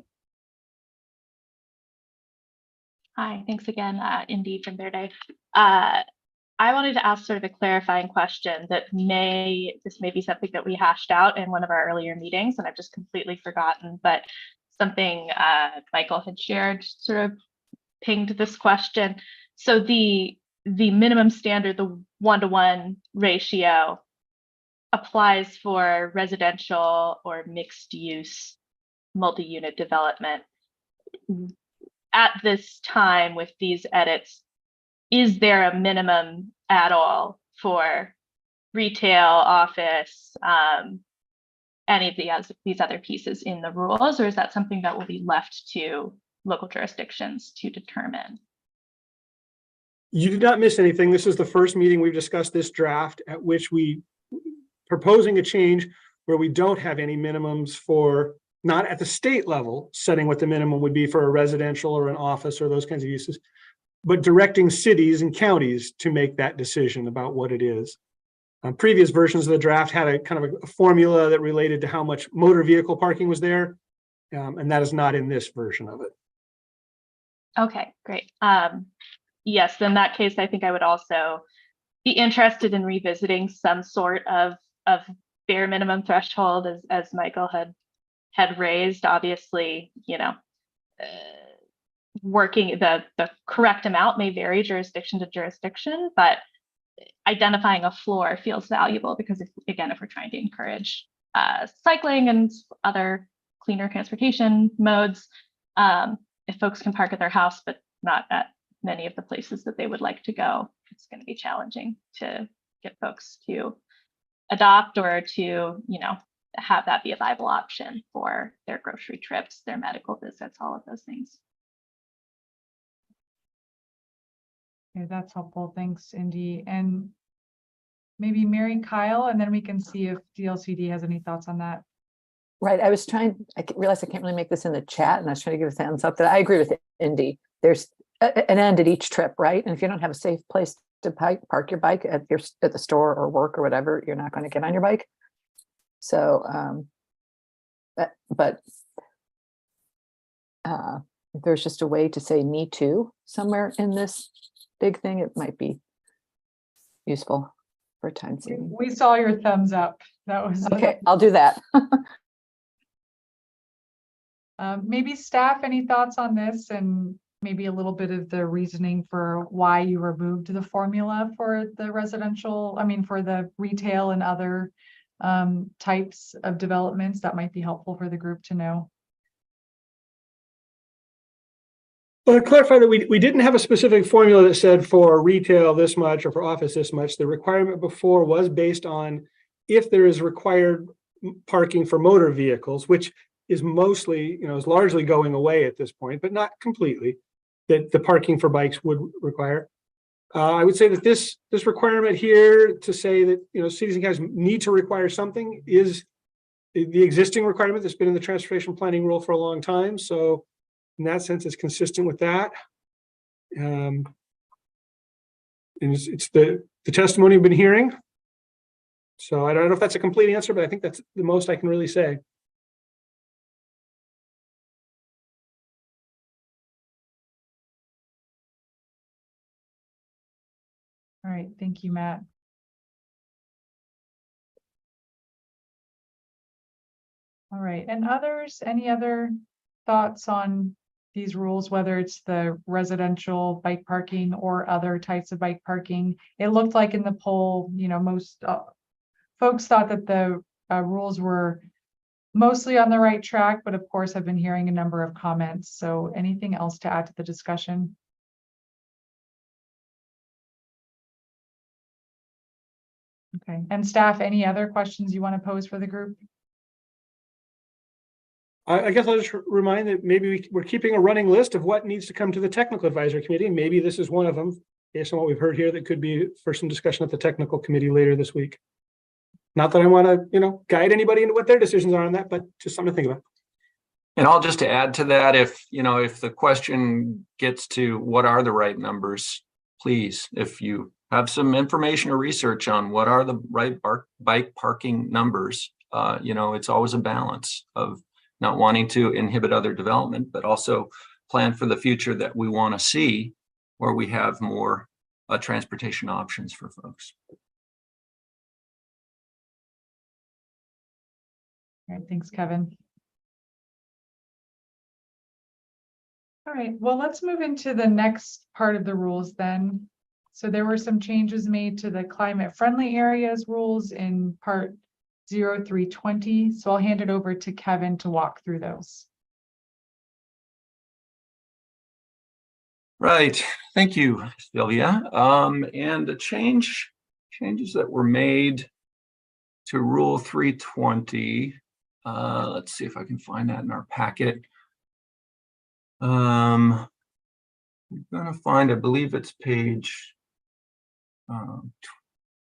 Hi, thanks again, Indy from Verde. I wanted to ask sort of a clarifying question that this may be something that we hashed out in one of our earlier meetings, and I've just completely forgotten, but something Michael had shared sort of pinged this question. So the minimum standard, the 1-to-1 ratio, applies for residential or mixed use multi-unit development. At this time with these edits, is there a minimum at all for retail, office, any of these other pieces in the rules, or is that something that will be left to local jurisdictions to determine? You did not miss anything. This is the first meeting we've discussed this draft at which we proposing a change where we don't have any minimums for, not at the state level, setting what the minimum would be for a residential or an office or those kinds of uses, but directing cities and counties to make that decision about what it is. Previous versions of the draft had a kind of a formula that related to how much motor vehicle parking was there, and that is not in this version of it. Okay, great. Yes, in that case, I think I would also be interested in revisiting some sort of bare minimum threshold, as Michael had raised. Obviously, working the correct amount may vary jurisdiction to jurisdiction, but identifying a floor feels valuable because if we're trying to encourage cycling and other cleaner transportation modes, if folks can park at their house but not at many of the places that they would like to go, it's going to be challenging to get folks to adopt or to have that be a viable option for their grocery trips, their medical visits, all of those things. Okay, that's helpful. Thanks, Indy. And maybe Mary Kyle, and then we can see if DLCD has any thoughts on that. Right. I was trying, realized I can't really make this in the chat, and I was trying to give a thumbs up that I agree with Indy. There's an end at each trip, right? And if you don't have a safe place to park your bike at the store or work or whatever, you're not going to get on your bike. So, but if there's just a way to say "me too" somewhere in this big thing, it might be useful for time saving. We saw your thumbs up. That was Okay. I'll do that. maybe staff, any thoughts on this, and maybe a little bit of the reasoning for why you removed the formula for the residential, for the retail and other types of developments. That might be helpful for the group to know. Well, to clarify that we didn't have a specific formula that said for retail this much or for office this much. The requirement before was based on if there is required parking for motor vehicles, which is mostly, is largely going away at this point, but not completely, that the parking for bikes would require. I would say that this requirement here to say that, cities and counties need to require something is the existing requirement that's been in the transportation planning rule for a long time. So in that sense, it's consistent with that. And it's the testimony we've been hearing. So I don't know if that's a complete answer, but I think that's the most I can really say. All right, thank you, Matt. All right, and others, any other thoughts on these rules, whether it's the residential bike parking or other types of bike parking? It looked like in the poll, most folks thought that the rules were mostly on the right track, but of course I've been hearing a number of comments. So anything else to add to the discussion? Okay, and staff, any other questions you want to pose for the group? I guess I'll just remind that maybe we're keeping a running list of what needs to come to the technical advisory committee. And maybe this is one of them, based on what we've heard here, that could be for some discussion at the technical committee later this week. Not that I want to, guide anybody into what their decisions are on that, but just something to think about. And I'll just add to that, if the question gets to what are the right numbers, please, if you have some information or research on what are the right bike parking numbers, it's always a balance of not wanting to inhibit other development, but also plan for the future that we want to see, where we have more transportation options for folks. All right, thanks, Kevin. All right, well, let's move into the next part of the rules then. So there were some changes made to the climate friendly areas rules in part 0320. So I'll hand it over to Kevin to walk through those. Right, thank you, Sylvia. And the changes that were made to Rule 320. Let's see if I can find that in our packet. I'm gonna find, I believe it's page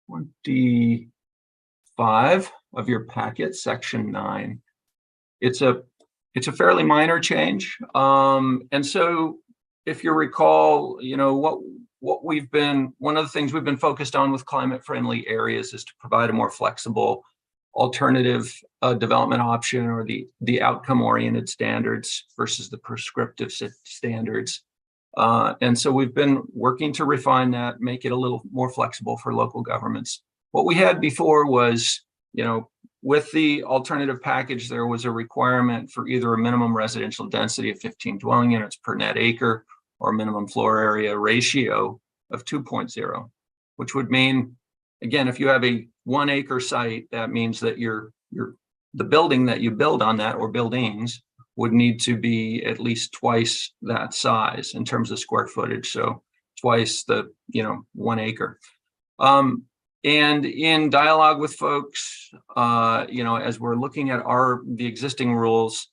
25 of your packet, section 9. It's a fairly minor change. And so if you recall, one of the things we've been focused on with climate friendly areas is to provide a more flexible alternative development option, or the outcome oriented standards versus the prescriptive standards. And so we've been working to refine that, make it a little more flexible for local governments. What we had before was, with the alternative package, there was a requirement for either a minimum residential density of 15 dwelling units per net acre or a minimum floor area ratio of 2.0, which would mean, again, if you have a 1 acre site, that means that the building that you build on that, or buildings, would need to be at least twice that size in terms of square footage. So twice the 1 acre. And in dialogue with folks, as we're looking at the existing rules,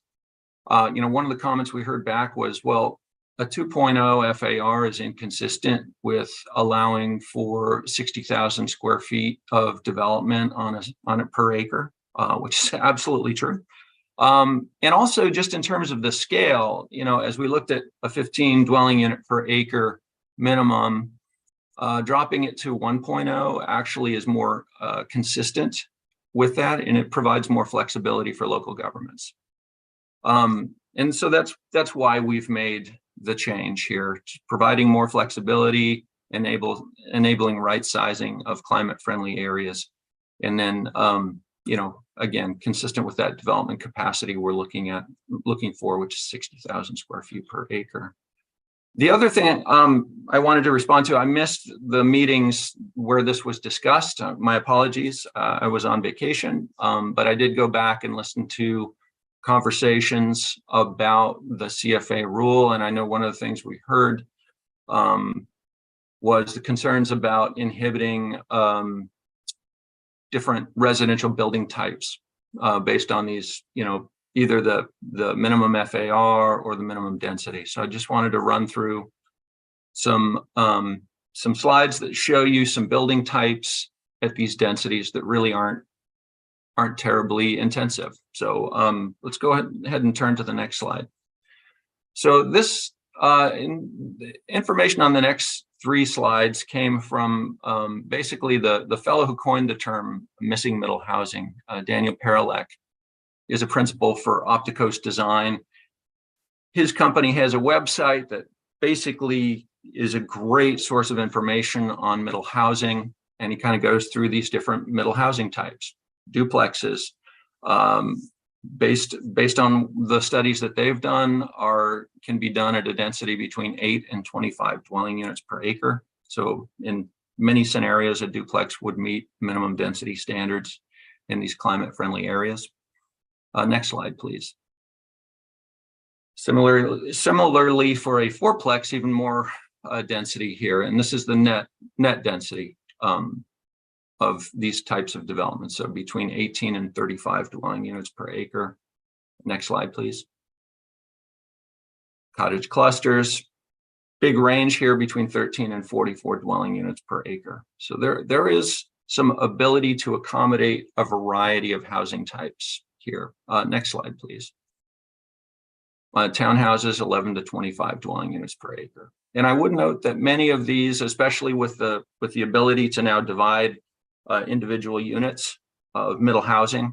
one of the comments we heard back was, well, a 2.0 FAR is inconsistent with allowing for 60,000 square feet of development on a per acre, which is absolutely true. And also just in terms of the scale, as we looked at a 15 dwelling unit per acre minimum, dropping it to 1.0 actually is more consistent with that, and it provides more flexibility for local governments. And so that's why we've made the change here, providing more flexibility, enabling right sizing of climate friendly areas. And then, again, consistent with that development capacity we're looking for, which is 60,000 square feet per acre. The other thing I wanted to respond to, I missed the meetings where this was discussed. My apologies. I was on vacation, but I did go back and listen to conversations about the CFA rule. And I know one of the things we heard was the concerns about inhibiting different residential building types based on these, either the minimum FAR or the minimum density. So I just wanted to run through some slides that show you some building types at these densities that really aren't terribly intensive. So let's go ahead and turn to the next slide. So this information on the next 3 slides came from basically the fellow who coined the term missing middle housing, Daniel Paralek, is a principal for Opticos Design. His company has a website that basically is a great source of information on middle housing, and he kind of goes through these different middle housing types. Duplexes, based on the studies that they've done, can be done at a density between 8 and 25 dwelling units per acre. So in many scenarios, a duplex would meet minimum density standards in these climate friendly areas. Next slide, please. Similarly for a fourplex, even more density here, and this is the net density of these types of developments. So between 18 and 35 dwelling units per acre. Next slide, please. Cottage clusters, big range here between 13 and 44 dwelling units per acre. So there is some ability to accommodate a variety of housing types here. Next slide, please. Townhouses, 11 to 25 dwelling units per acre. And I would note that many of these, especially with the ability to now divide individual units of middle housing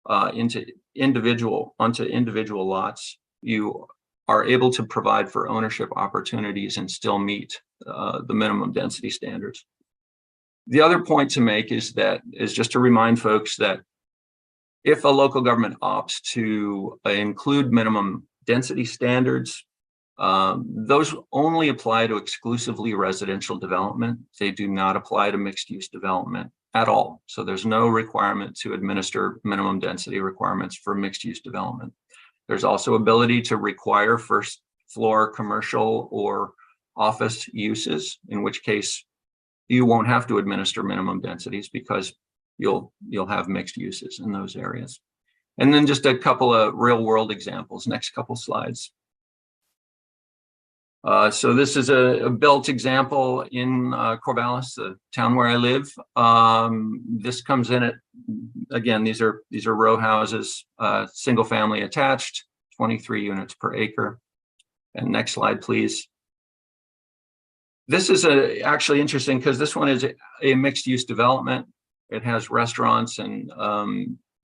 onto individual lots, you are able to provide for ownership opportunities and still meet the minimum density standards. The other point to make is just to remind folks that if a local government opts to include minimum density standards, those only apply to exclusively residential development. They do not apply to mixed use development at all. So there's no requirement to administer minimum density requirements for mixed use development. There's also ability to require first floor commercial or office uses, in which case you won't have to administer minimum densities because you'll have mixed uses in those areas. And then just a couple of real world examples, next couple slides. So this is a built example in Corvallis, the town where I live. This comes in at, again, these are row houses, single family attached, 23 units per acre. And next slide, please. This is actually interesting because this one is a mixed use development. It has restaurants and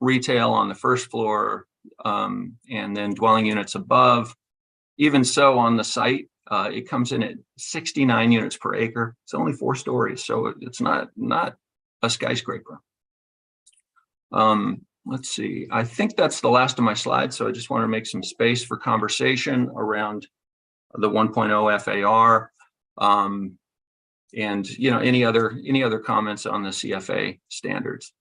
retail on the first floor, and then dwelling units above. Even so, on the site, it comes in at 69 units per acre. It's only 4 stories, so it's not a skyscraper. Let's see. I think that's the last of my slides, so I just want to make some space for conversation around the 1.0 FAR, and any other comments on the CFA standards.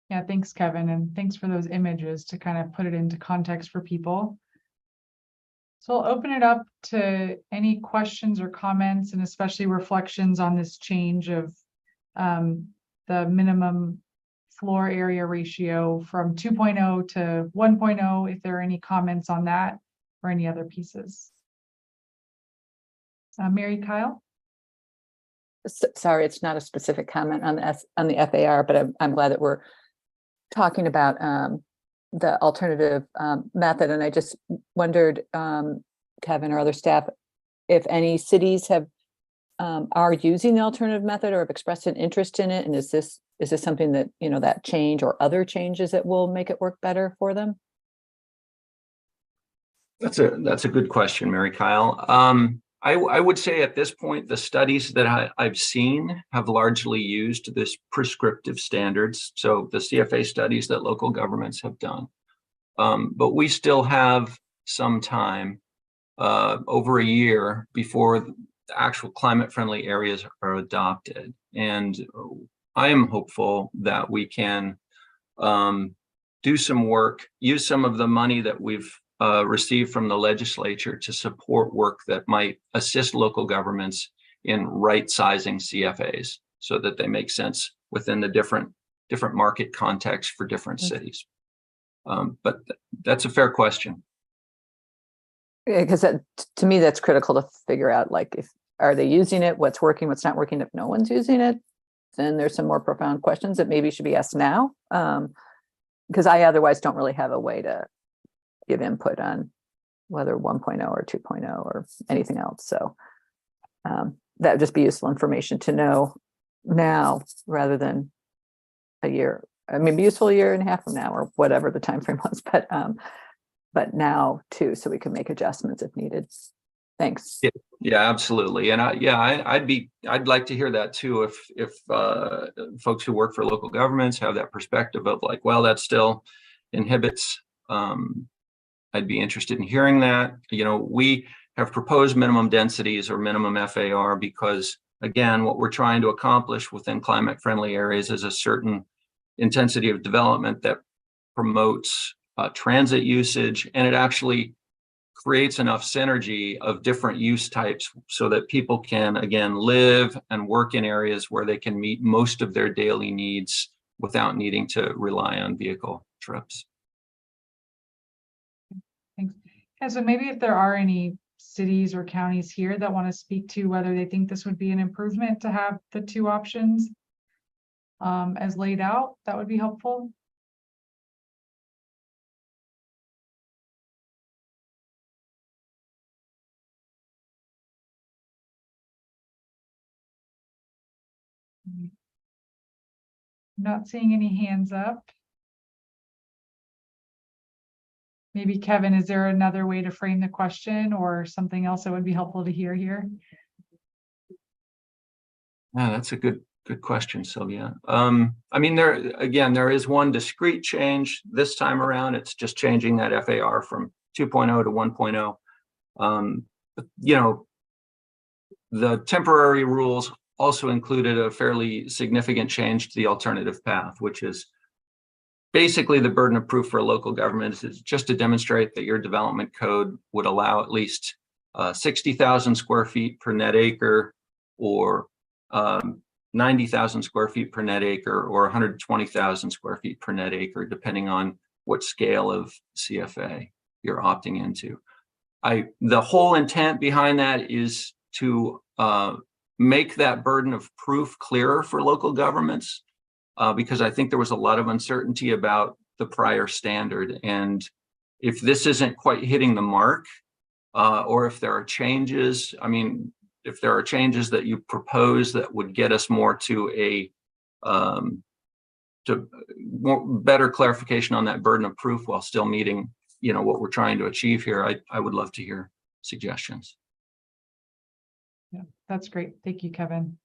Yeah, thanks, Kevin, and thanks for those images to kind of put it into context for people. So I'll open it up to any questions or comments, and especially reflections on this change of the minimum floor area ratio from 2.0 to 1.0, if there are any comments on that or any other pieces. Mary Kyle? sorry, it's not a specific comment on the FAR, but I'm glad that we're talking about the alternative method. And I just wondered, Kevin or other staff, if any cities are using the alternative method or have expressed an interest in it, and is this something that, you know, that change or other changes that will make it work better for them? That's a good question, Mary Kyle. I would say at this point, the studies that I've seen have largely used this prescriptive standards. So the CFA studies that local governments have done. But we still have some time, over a year, before the actual climate-friendly areas are adopted. And I am hopeful that we can do some work, use some of the money that we've received from the legislature to support work that might assist local governments in right-sizing CFAs so that they make sense within the different market contexts for different cities. But that's a fair question. Because to me, that's critical to figure out, like, if are they using it, what's working, what's not working. If no one's using it, then there's some more profound questions that maybe should be asked now. Because I otherwise don't really have a way to give input on whether 1.0 or 2.0 or anything else. So that would just be useful information to know now rather than a year. I mean, be useful a year and a half from now or whatever the time frame was, but now too, so we can make adjustments if needed. Thanks. Yeah, absolutely. And I'd like to hear that too. If folks who work for local governments have that perspective of like, well, that still inhibits, I'd be interested in hearing that. You know, we have proposed minimum densities or minimum FAR because, again, what we're trying to accomplish within climate friendly areas is a certain intensity of development that promotes transit usage, and it actually creates enough synergy of different use types so that people can, again, live and work in areas where they can meet most of their daily needs without needing to rely on vehicle trips. Thanks. Yeah, so maybe if there are any cities or counties here that want to speak to whether they think this would be an improvement to have the two options as laid out, that would be helpful. Not seeing any hands up. Maybe Kevin, is there another way to frame the question or something else that would be helpful to hear here? Yeah, that's a good question, Sylvia. I mean, there is one discrete change this time around. It's just changing that FAR from 2.0 to 1.0. But, you know, the temporary rules also included a fairly significant change to the alternative path, which is basically the burden of proof for a local government is just to demonstrate that your development code would allow at least 60,000 square feet per net acre, or 90,000 square feet per net acre, or 120,000 square feet per net acre, depending on what scale of CFA you're opting into. The whole intent behind that is to make that burden of proof clearer for local governments, because I think there was a lot of uncertainty about the prior standard. And if this isn't quite hitting the mark, or if there are changes, I mean, if there are changes that you propose that would get us more to better clarification on that burden of proof while still meeting, you know, what we're trying to achieve here, I would love to hear suggestions. Yeah, that's great. Thank you, Kevin.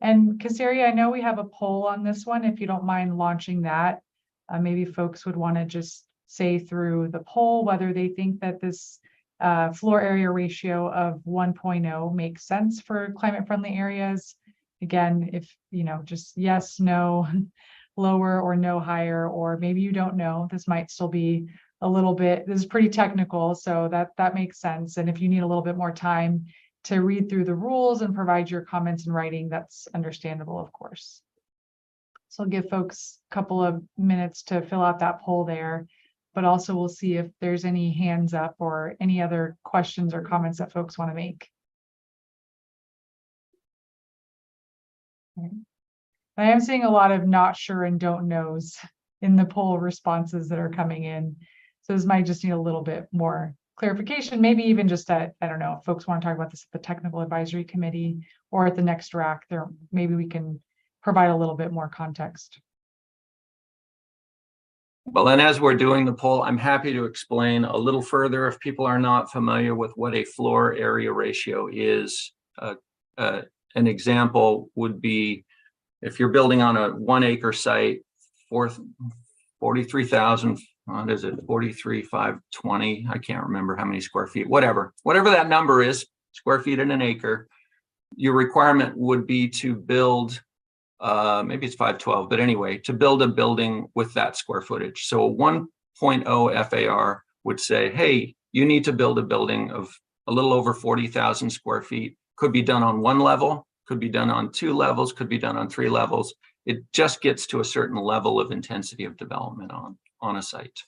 And Kasari, I know we have a poll on this one. If you don't mind launching that, maybe folks would want to just say through the poll whether they think that this floor area ratio of 1.0 makes sense for climate friendly areas. Again, if, you know, just yes, no, lower, or no higher, or maybe you don't know, this might still be a little bit, this is pretty technical, so that makes sense. And if you need a little bit more time to read through the rules and provide your comments in writing, that's understandable, of course. So I'll give folks a couple of minutes to fill out that poll there, but also we'll see if there's any hands up or any other questions or comments that folks want to make. I am seeing a lot of not sure and don't knows in the poll responses that are coming in. So this might just need a little bit more clarification, maybe even just at, I don't know, if folks want to talk about this at the technical advisory committee or at the next rack there, maybe we can provide a little bit more context. Well, and as we're doing the poll, I'm happy to explain a little further if people are not familiar with what a floor area ratio is. An example would be if you're building on a 1 acre site, 43,000, what is it, 43,520? I can't remember how many square feet, whatever that number is, square feet in an acre. Your requirement would be to build, maybe it's 512, but anyway, to build a building with that square footage. So a 1.0 FAR would say, hey, you need to build a building of a little over 40,000 square feet. Could be done on 1 level, could be done on 2 levels, could be done on 3 levels. It just gets to a certain level of intensity of development on a site.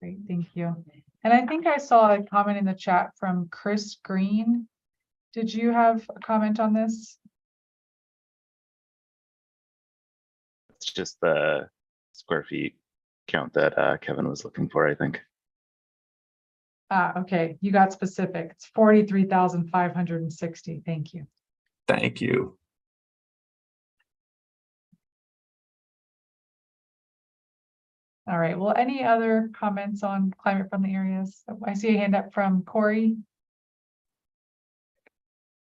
Great, thank you. And I think I saw a comment in the chat from Chris Green. Did you have a comment on this? It's just the square feet count that Kevin was looking for, I think. Okay, you got specific. It's 43,560. Thank you. Thank you. All right, well, any other comments on climate friendly areas? I see a hand up from Corey.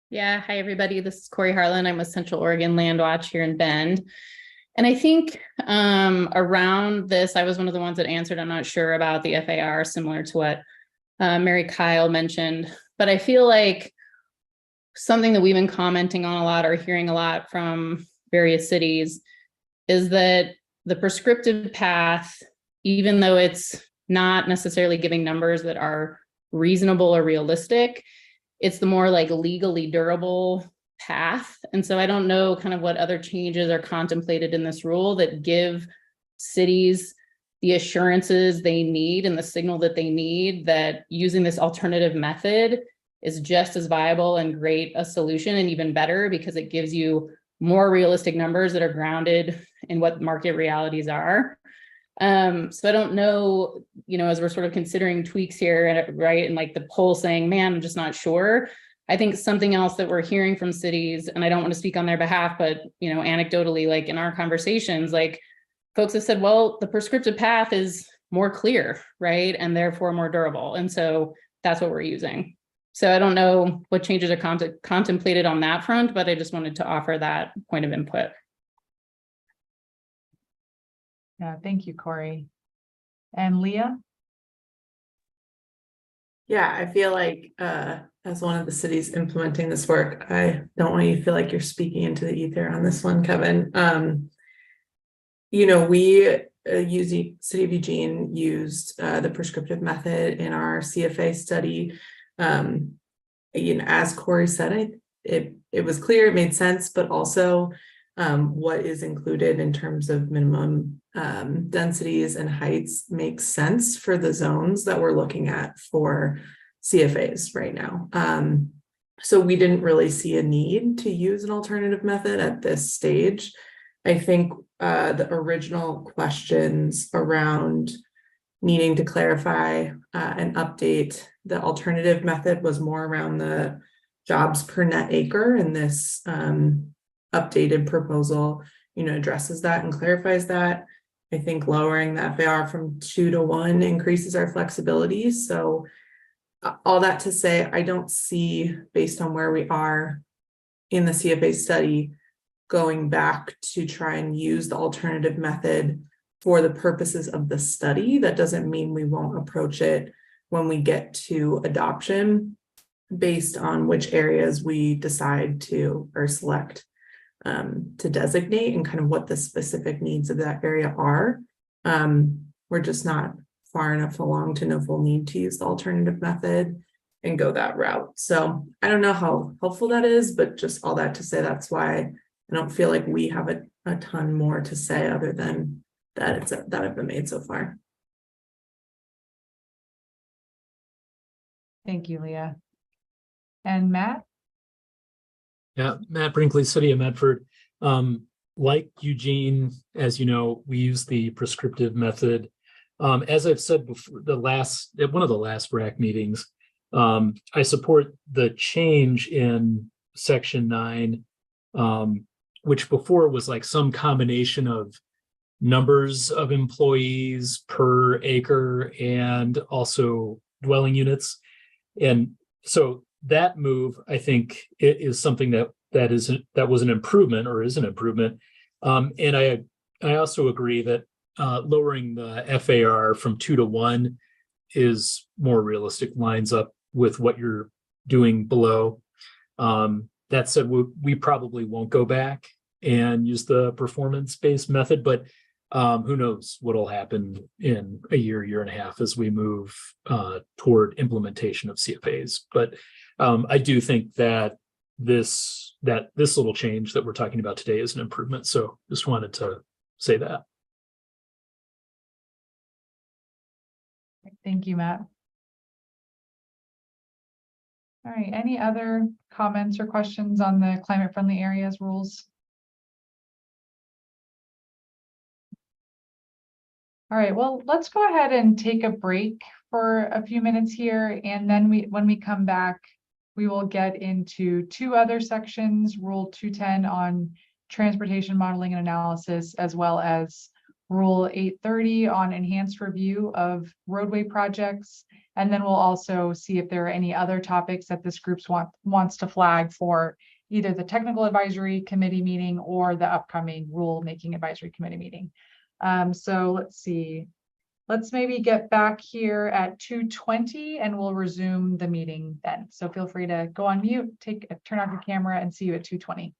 Yeah, hi everybody. This is Corey Harlan. I'm with Central Oregon Land Watch here in Bend. And I think around this, I was one of the ones that answered. I'm not sure about the FAR, similar to what Mary Kyle mentioned, but I feel like something that we've been commenting on a lot or hearing a lot from various cities is that the prescriptive path, even though it's not necessarily giving numbers that are reasonable or realistic, it's the more like legally durable path. And so I don't know kind of what other changes are contemplated in this rule that give cities the assurances they need and the signal that they need that using this alternative method is just as viable and great a solution, and even better because it gives you more realistic numbers that are grounded in what market realities are. So I don't know, as we're sort of considering tweaks here, right? And like the poll saying, man, I'm just not sure. I think something else that we're hearing from cities, and I don't want to speak on their behalf, but, anecdotally, like in our conversations, like folks have said, well, the prescriptive path is more clear, right? And therefore more durable. And so that's what we're using. So I don't know what changes are contemplated on that front, but I just wanted to offer that point of input. Yeah, thank you, Corey. And Leah? Yeah, I feel like as one of the cities implementing this work, I don't want you to feel like you're speaking into the ether on this one, Kevin. We City of Eugene used the prescriptive method in our CFA study. As Corey said, it was clear, it made sense, but also what is included in terms of minimum densities and heights makes sense for the zones that we're looking at for CFAs right now. So we didn't really see a need to use an alternative method at this stage. I think the original questions around needing to clarify and update the alternative method was more around the jobs per net acre, and this updated proposal, addresses that and clarifies that. I think lowering that FAR from 2 to 1 increases our flexibility. So all that to say, I don't see, based on where we are in the CFA study, going back to try and use the alternative method for the purposes of the study. That doesn't mean we won't approach it when we get to adoption based on which areas we decide to or select to designate and kind of what the specific needs of that area are. We're just not far enough along to know if we'll need to use the alternative method and go that route. So I don't know how helpful that is, but just all that to say, that's why I don't feel like we have a ton more to say other than that have been made so far. Thank you, Leah. And Matt? Yeah, Matt Brinkley, City of Medford. Like Eugene, as you know, we use the prescriptive method. As I've said before, at one of the last RAC meetings, I support the change in section 9, which before was like some combination of numbers of employees per acre and also dwelling units. And so that move, I think, it is something that was an improvement or is an improvement. And I also agree that lowering the FAR from 2 to 1 is more realistic, lines up with what you're doing below. That said, we probably won't go back and use the performance-based method, but who knows what'll happen in a year and a half as we move toward implementation of CFAs. But I do think that this little change that we're talking about today is an improvement. So just wanted to say that. Thank you, Matt. All right, any other comments or questions on the climate friendly areas rules? All right, well, let's go ahead and take a break for a few minutes here. And then when we come back, we will get into 2 other sections, Rule 210 on transportation modeling and analysis, as well as Rule 830 on enhanced review of roadway projects. And then we'll also see if there are any other topics that this group wants to flag for either the technical advisory committee meeting or the upcoming rulemaking advisory committee meeting. So let's see. Let's maybe get back here at 2:20 and we'll resume the meeting then. So feel free to go on mute, turn off your camera, and see you at 2:20.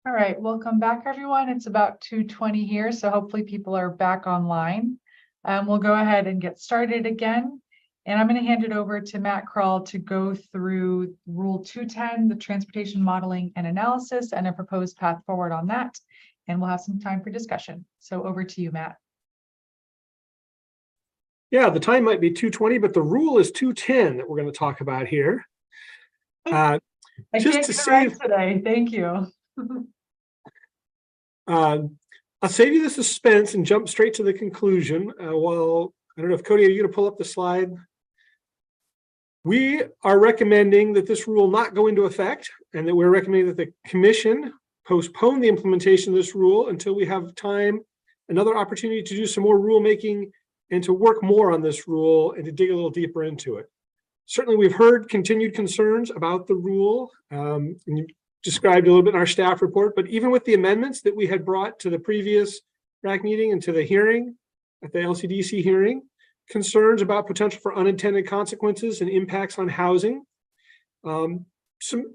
All right, welcome back, everyone. It's about 2:20 here, so hopefully people are back online. We'll go ahead and get started again. And I'm going to hand it over to Matt Kroll to go through Rule 210, the transportation modeling and analysis, and a proposed path forward on that. And we'll have some time for discussion. So over to you, Matt. Yeah, the time might be 2:20, but the rule is 210 that we're going to talk about here. I Just can't to get it right save today. Thank you. I'll save you the suspense and jump straight to the conclusion. Well, I don't know if Cody, are you going to pull up the slide? We are recommending that this rule not go into effect, and that we're recommending that the commission postpone the implementation of this rule until we have time, another opportunity to do some more rulemaking and to work more on this rule and to dig a little deeper into it. Certainly, we've heard continued concerns about the rule, and you described a little bit in our staff report, but even with the amendments that we had brought to the previous RAC meeting and to the hearing, at the LCDC hearing, concerns about potential for unintended consequences and impacts on housing. Some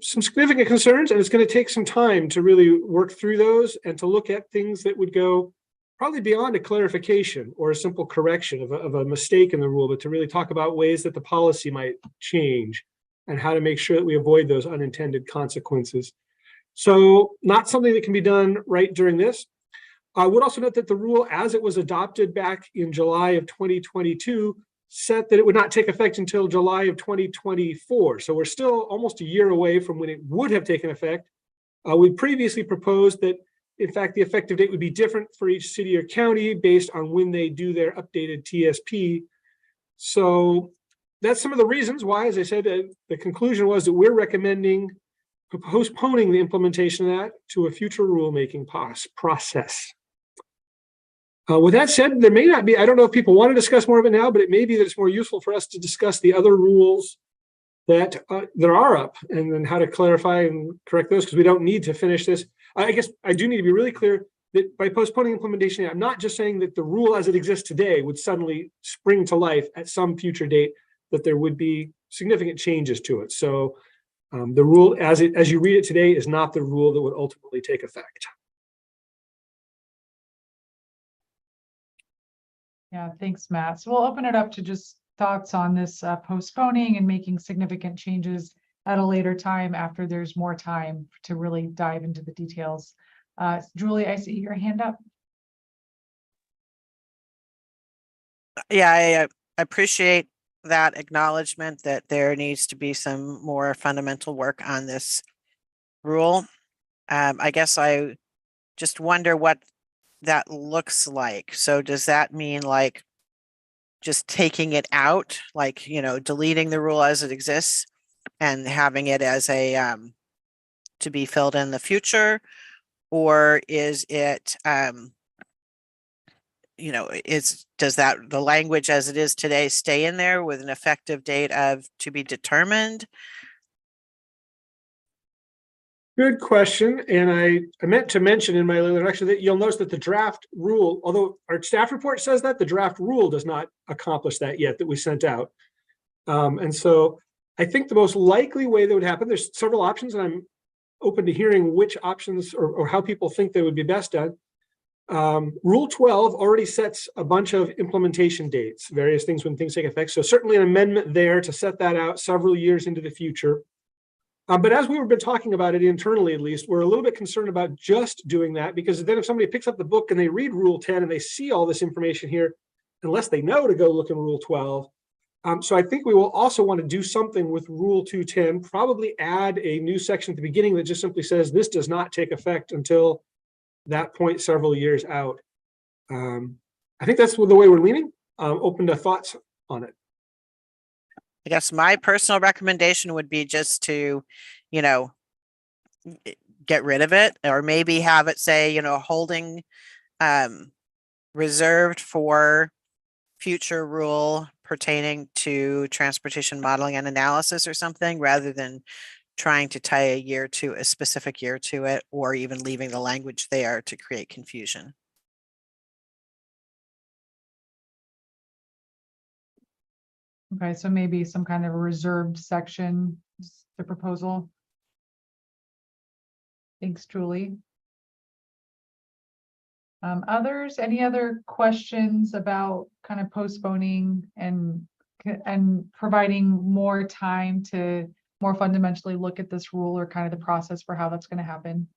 significant concerns, and it's going to take some time to really work through those and to look at things that would go probably beyond a clarification or a simple correction of a mistake in the rule, but to really talk about ways that the policy might change and how to make sure that we avoid those unintended consequences. So not something that can be done right during this. I would also note that the rule, as it was adopted back in July of 2022, set that it would not take effect until July of 2024. So we're still almost a year away from when it would have taken effect. We previously proposed that, in fact, the effective date would be different for each city or county based on when they do their updated TSP. So that's some of the reasons why, as I said, the conclusion was that we're recommending postponing the implementation of that to a future rulemaking process. With that said, there may not be, I don't know if people want to discuss more of it now, but it may be that it's more useful for us to discuss the other rules that are up and then how to clarify and correct those, because we don't need to finish this. I guess I do need to be really clear that by postponing implementation, I'm not just saying that the rule as it exists today would suddenly spring to life at some future date, that there would be significant changes to it. So the rule as you read it today is not the rule that would ultimately take effect. Yeah, thanks, Matt. So we'll open it up to just thoughts on this postponing and making significant changes at a later time after there's more time to really dive into the details. Julie, I see your hand up. Yeah, I appreciate that acknowledgement that there needs to be some more fundamental work on this rule. I guess I just wonder what that looks like. So does that mean like just taking it out, like, you know, deleting the rule as it exists and having it as a to be filled in the future? Or is it you know, does that the language as it is today stay in there with an effective date of to be determined? Good question. And I meant to mention in my introduction that you'll notice that the draft rule, although our staff report says that, the draft rule does not accomplish that yet that we sent out. And so I think the most likely way that would happen, there's several options, and I'm open to hearing which options or how people think they would be best done. Rule 12 already sets a bunch of implementation dates, various things when things take effect. So certainly an amendment there to set that out several years into the future. But as we've been talking about it internally, at least, we're a little bit concerned about just doing that, because then if somebody picks up the book and they read Rule 10 and they see all this information here, unless they know to go look in Rule 12. So I think we will also want to do something with Rule 210, probably add a new section at the beginning that just simply says this does not take effect until that point several years out. I think that's the way we're leaning. Open to thoughts on it. I guess my personal recommendation would be just to, you know, get rid of it, or maybe have it say, you know, holding reserved for future rule pertaining to transportation modeling and analysis or something, rather than trying to tie a year to a specific year to it, or even leaving the language there to create confusion. Okay, so maybe some kind of a reserved section is the proposal. Thanks, Julie. Others, any other questions about kind of postponing and providing more time to more fundamentally look at this rule, or kind of the process for how that's going to happen?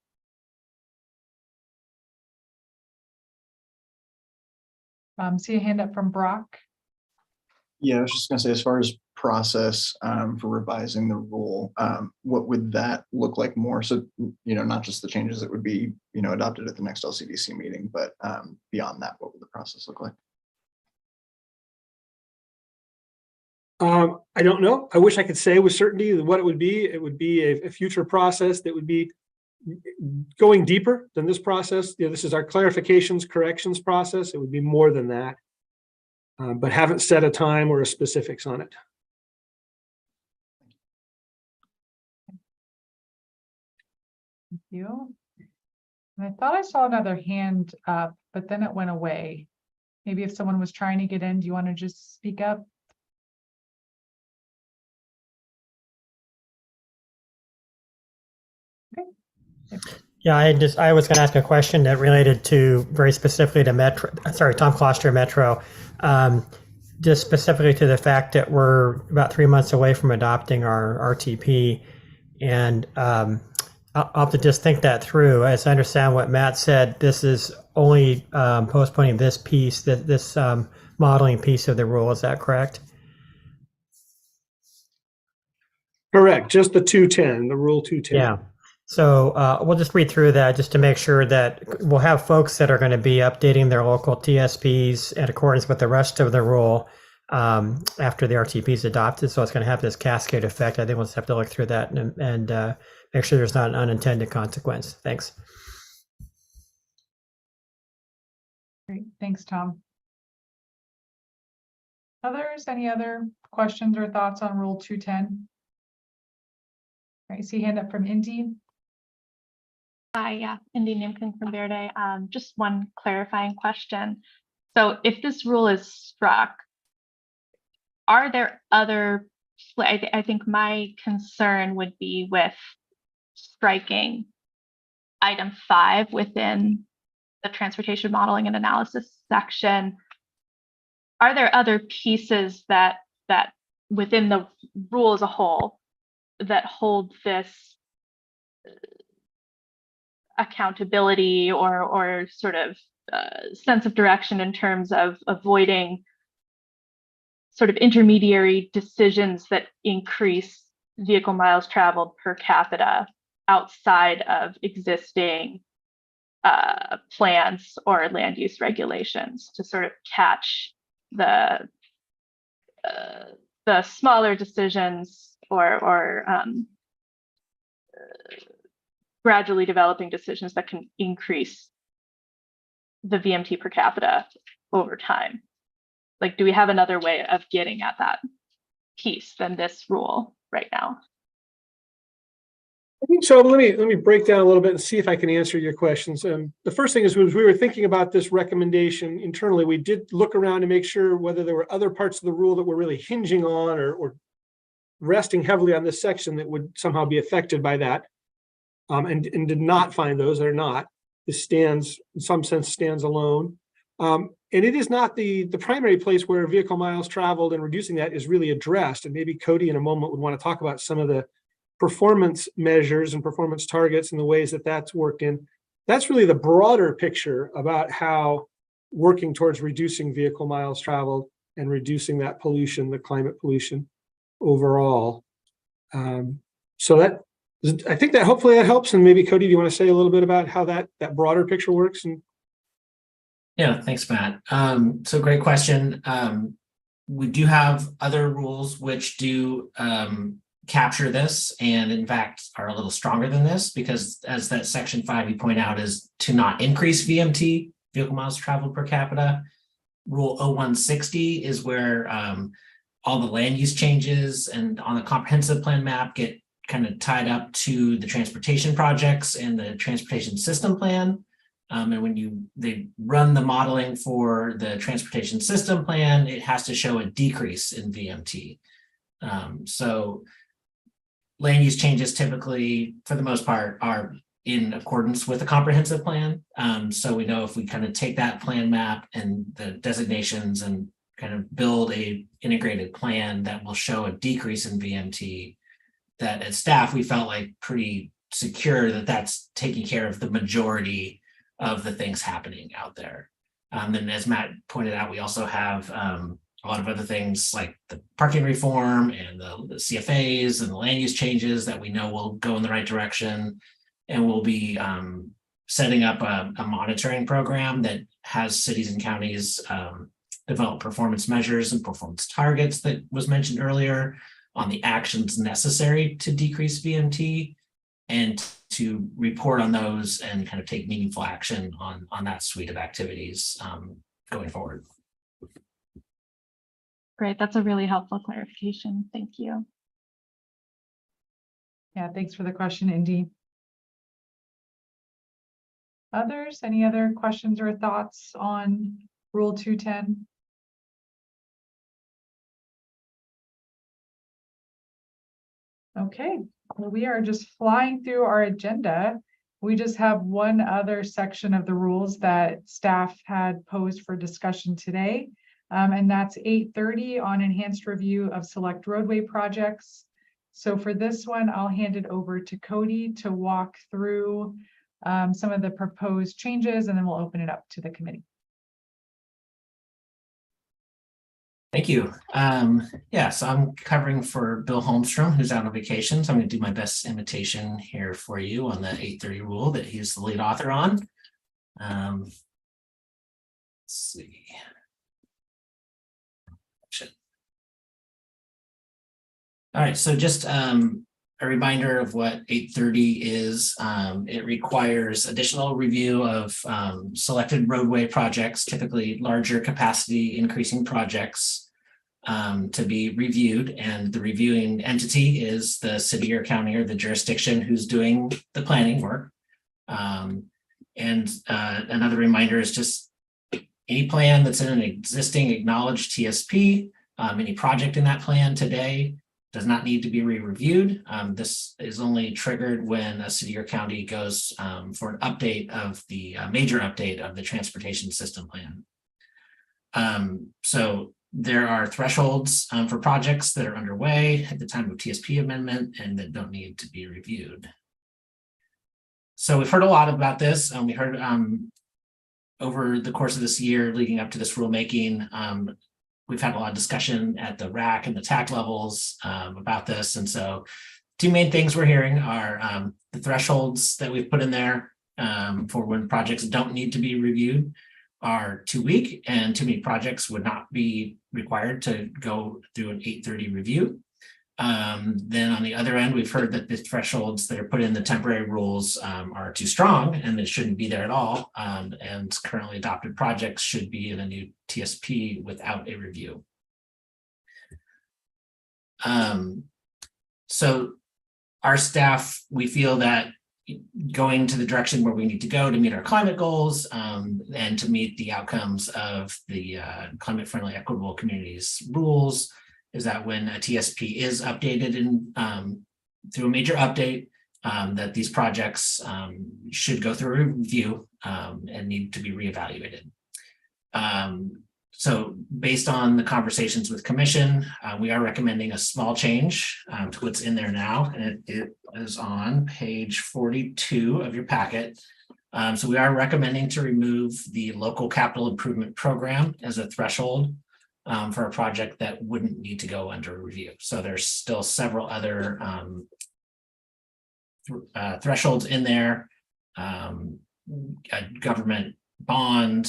See a hand up from Brock. Yeah, I was just gonna say, as far as process for revising the rule, what would that look like more? So, not just the changes that would be, adopted at the next LCDC meeting, but beyond that, what would the process look like? I don't know. I wish I could say with certainty what it would be. It would be a future process that would be going deeper than this process. This is our clarifications, corrections process. It would be more than that, but haven't set a time or a specifics on it. Thank you. And I thought I saw another hand up, but then it went away. Maybe if someone was trying to get in, do you want to just speak up? Yeah, I was going to ask a question that related to very specifically to Metro. Sorry, Tom Kloster, Metro. Just specifically to the fact that we're about 3 months away from adopting our RTP, and I'll have to just think that through. As I understand what Matt said, this is only postponing this piece, this modeling piece of the rule. Is that correct? Correct. Just the 210, the rule 210. Yeah. So we'll just read through that just to make sure that we'll have folks that are going to be updating their local TSPs in accordance with the rest of the rule after the RTP is adopted. So it's going to have this cascade effect. I think we'll just have to look through that and make sure there's not an unintended consequence. Thanks. Great. Thanks, Tom. Others, any other questions or thoughts on Rule 210? All right, see hand up from Indy. Hi, yeah, Indy Nimkin from Verde. Just one clarifying question. So if this rule is struck, are there other, I think my concern would be with striking item 5 within the transportation modeling and analysis section. Are there other pieces that within the rule as a whole that hold this accountability or sort of sense of direction in terms of avoiding sort of intermediary decisions that increase vehicle miles traveled per capita outside of existing plans or land use regulations, to sort of catch the smaller decisions or gradually developing decisions that can increase the VMT per capita over time. Like, do we have another way of getting at that piece than this rule right now? I think so. Let me break down a little bit and see if I can answer your questions. The first thing is, when we were thinking about this recommendation internally, we did look around to make sure whether there were other parts of the rule that were really hinging on or resting heavily on this section that would somehow be affected by that, and did not find those. They're not. This stands, in some sense, stands alone. And it is not the primary place where vehicle miles traveled, and reducing that is really addressed. And maybe Cody in a moment would want to talk about some of the performance measures and performance targets and the ways that that's worked in. That's really the broader picture about how working towards reducing vehicle miles traveled and reducing that pollution, the climate pollution overall. So that, I think that hopefully that helps. And maybe Cody, do you want to say a little bit about how that broader picture works? And yeah, thanks, Matt. So great question. We do have other rules which do capture this, and in fact are a little stronger than this, because as that section 5 you point out is to not increase VMT, vehicle miles traveled per capita. Rule 0160 is where all the land use changes and on the comprehensive plan map get kind of tied up to the transportation projects and the transportation system plan. And when they run the modeling for the transportation system plan, it has to show a decrease in VMT. So land use changes typically, for the most part, are in accordance with a comprehensive plan. So we know if we kind of take that plan map and the designations and kind of build a integrated plan that will show a decrease in VMT, that as staff, we felt like pretty secure that that's taking care of the majority of the things happening out there. And as Matt pointed out, we also have a lot of other things like the parking reform and the CFAs and the land use changes that we know will go in the right direction. And we'll be setting up a monitoring program that has cities and counties develop performance measures and performance targets that was mentioned earlier on the actions necessary to decrease VMT, and to report on those and kind of take meaningful action on that suite of activities going forward. Great, that's a really helpful clarification. Thank you. Yeah, thanks for the question, Indy. Others, any other questions or thoughts on Rule 210? Okay, well, we are just flying through our agenda. We just have one other section of the rules that staff had posed for discussion today, and that's 8:30 on enhanced review of select roadway projects. So for this one, I'll hand it over to Cody to walk through some of the proposed changes, and then we'll open it up to the committee. Thank you. Yeah, so I'm covering for Bill Holmstrom, who's out on vacation. So I'm going to do my best imitation here for you on the 8:30 rule that he's the lead author on. Let's see. All right, so just a reminder of what 8:30 is. It requires additional review of selected roadway projects, typically larger capacity increasing projects, to be reviewed. And the reviewing entity is the city or county or the jurisdiction who's doing the planning work. And another reminder is just any plan that's in an existing acknowledged TSP, any project in that plan today does not need to be re-reviewed. This is only triggered when a city or county goes for an update of the major update of the transportation system plan. So there are thresholds for projects that are underway at the time of TSP amendment and that don't need to be reviewed. So we've heard a lot about this. We heard over the course of this year leading up to this rulemaking, we've had a lot of discussion at the RAC and the TAC levels about this. And so two main things we're hearing are the thresholds that we've put in there for when projects don't need to be reviewed are too weak, and too many projects would not be required to go through an 8:30 review. Then on the other end, we've heard that the thresholds that are put in the temporary rules are too strong and they shouldn't be there at all. And currently adopted projects should be in a new TSP without a review. So our staff, we feel that going to the direction where we need to go to meet our climate goals and to meet the outcomes of the climate-friendly equitable communities rules is that when a TSP is updated in through a major update, that these projects should go through a review and need to be reevaluated. So based on the conversations with Commission, we are recommending a small change to what's in there now, and it is on page 42 of your packet. So we are recommending to remove the local capital improvement program as a threshold for a project that wouldn't need to go under review. So there's still several other thresholds in there. A government bond,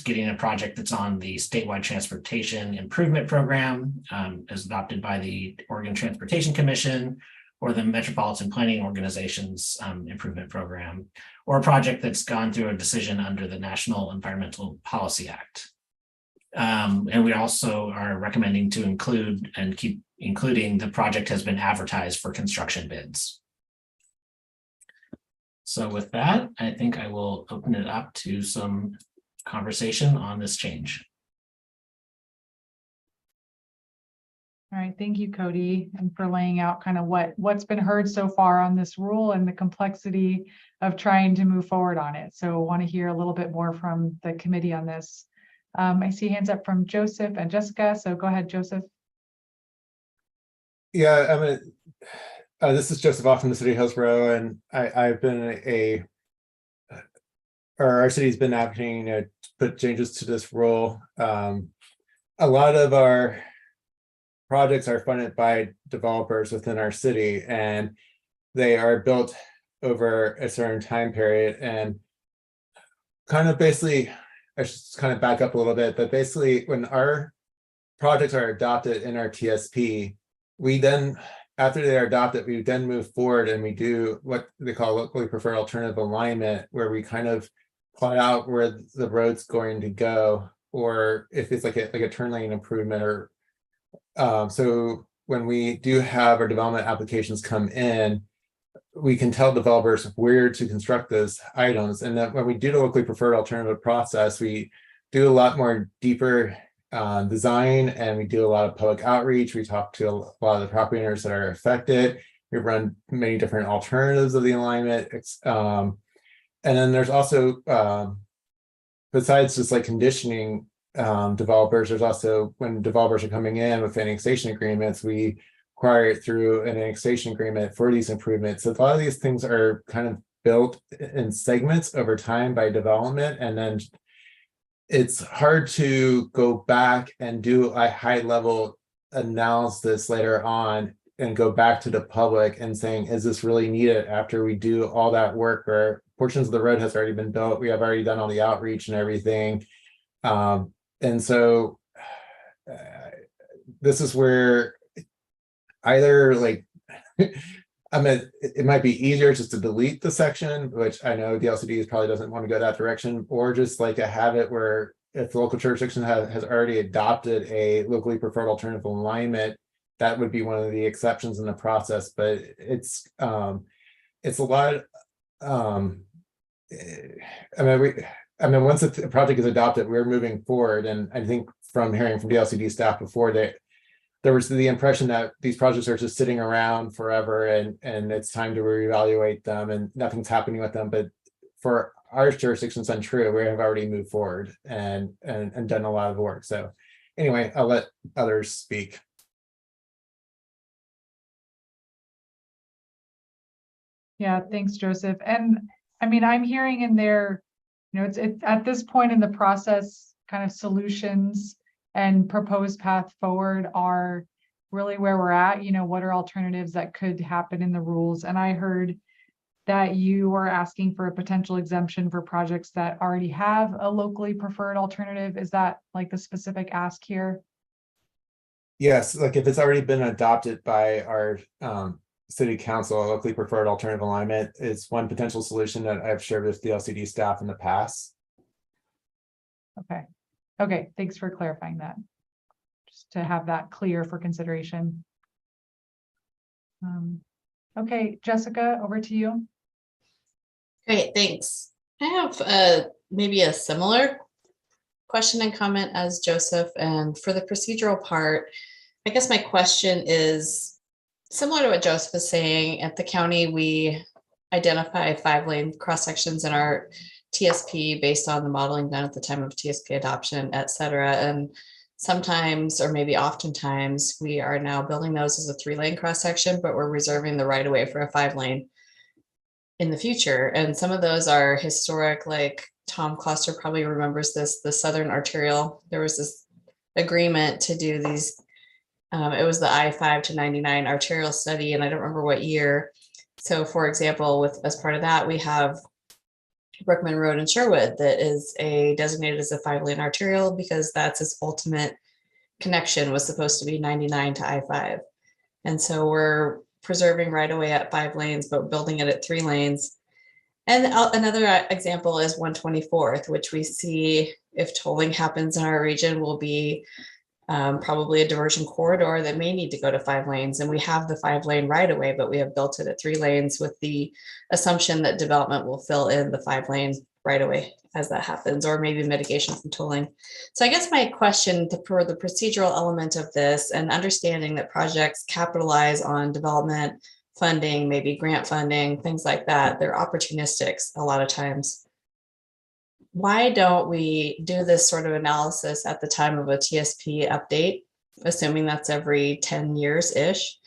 getting a project that's on the statewide transportation improvement program as adopted by the Oregon Transportation Commission, or the Metropolitan Planning Organization's improvement program, or a project that's gone through a decision under the National Environmental Policy Act. And we also are recommending to include and keep including the project has been advertised for construction bids. So with that, I think I will open it up to some conversation on this change. All right, thank you, Cody, and for laying out kind of what's been heard so far on this rule and the complexity of trying to move forward on it. So I want to hear a little bit more from the committee on this. I see hands up from Joseph and Jessica, so go ahead, Joseph. Yeah, this is Joseph off from the city of Hillsborough, and I've been our city's been advocating to put changes to this rule. A lot of our projects are funded by developers within our city, and they are built over a certain time period. And kind of basically, I should kind of back up a little bit, but basically when our projects are adopted in our TSP, we then, after they are adopted, we then move forward and we do what they call locally preferred alternative alignment, where we kind of plot out where the road's going to go, or if it's like a turn lane improvement, or so when we do have our development applications come in, we can tell developers where to construct those items. And then when we do the locally preferred alternative process, we do a lot more deeper design, and we do a lot of public outreach. We talk to a lot of the property owners that are affected. We run many different alternatives of the alignment. And then there's also, besides just like conditioning developers, there's also, when developers are coming in with annexation agreements, we require it through an annexation agreement for these improvements. So a lot of these things are kind of built in segments over time by development, and then it's hard to go back and do a high level analysis later on and go back to the public and saying, is this really needed after we do all that work, where portions of the road has already been built, we have already done all the outreach and everything. And so this is where either like, it might be easier just to delete the section, which I know the LCD probably doesn't want to go that direction, or just like a habit where if the local jurisdiction has already adopted a locally preferred alternative alignment, that would be one of the exceptions in the process. But it's a lot. Once a project is adopted, we're moving forward, and I think from hearing from the LCD staff before, there was the impression that these projects are just sitting around forever, and it's time to reevaluate them and nothing's happening with them. But for our jurisdiction's untrue. We have already moved forward and done a lot of work. So anyway, I'll let others speak. Yeah, thanks, Joseph. And I mean, I'm hearing in there, it's at this point in the process, kind of solutions and proposed path forward are really where we're at. What are alternatives that could happen in the rules? And I heard that you are asking for a potential exemption for projects that already have a locally preferred alternative. Is that like the specific ask here? Yes, like if it's already been adopted by our city council, a locally preferred alternative alignment is one potential solution that I've shared with the LCD staff in the past. Okay, thanks for clarifying that. Just to have that clear for consideration. Okay, Jessica, over to you. Great, thanks. I have maybe a similar question and comment as Joseph. And for the procedural part, I guess my question is similar to what Joseph is saying. At the county, we identify 5-lane cross sections in our TSP based on the modeling done at the time of TSP adoption, et cetera. And sometimes, or maybe oftentimes, we are now building those as a 3-lane cross section, but we're reserving the right of way for a 5-lane in the future. And some of those are historic, like Tom Kloster probably remembers this, the Southern Arterial. There was this agreement to do these, it was the I-5 to 99 arterial study, and I don't remember what year. So for example, as part of that, we have Brookman Road in Sherwood that is designated as a 5-lane arterial because that's its ultimate connection, was supposed to be 99 to I-5. And so we're preserving right away at 5 lanes, but building it at 3 lanes. And another example is 124th, which we see if tolling happens in our region will be probably a diversion corridor that may need to go to 5 lanes. And we have the 5-lane right away, but we have built it at 3 lanes with the assumption that development will fill in the 5-lane right away as that happens, or maybe mitigation from tolling. So I guess my question for the procedural element of this, and understanding that projects capitalize on development funding, maybe grant funding, things like that, they're opportunistic a lot of times. Why don't we do this sort of analysis at the time of a TSP update, assuming that's every 10 years-ish?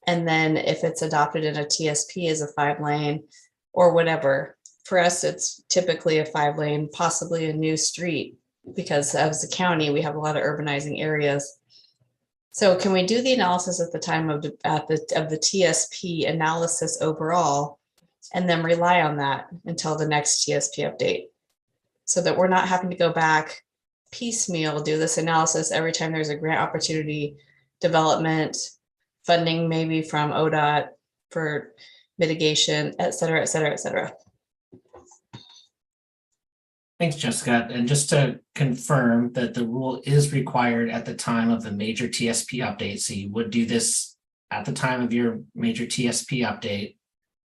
And then if it's adopted in a TSP as a 5-lane or whatever, for us, it's typically a 5-lane, possibly a new street, because as a county, we have a lot of urbanizing areas. So can we do the analysis at the time of the TSP analysis overall, and then rely on that until the next TSP update, so that we're not having to go back piecemeal, do this analysis every time there's a grant opportunity, development, funding maybe from ODOT for mitigation, et cetera, et cetera, et cetera. Thanks, Jessica. And just to confirm that the rule is required at the time of the major TSP update. So you would do this at the time of your major TSP update.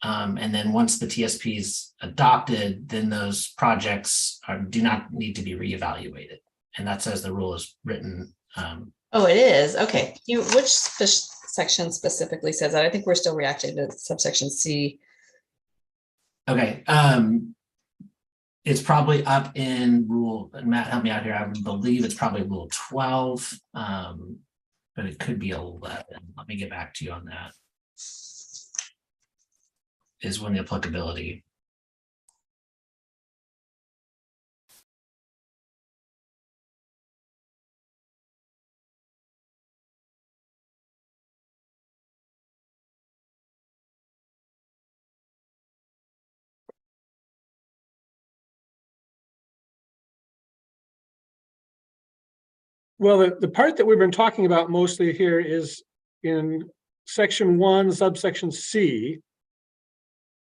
And then once the TSP is adopted, then those projects do not need to be reevaluated. And that's as the rule is written. Oh, it is. Okay. Which section specifically says that? I think we're still reacting to subsection C. Okay. It's probably up in rule, and Matt, help me out here. I believe it's probably rule 12, but it could be 11. Let me get back to you on that. Is when the applicability. Well, the part that we've been talking about mostly here is in section 1, subsection C,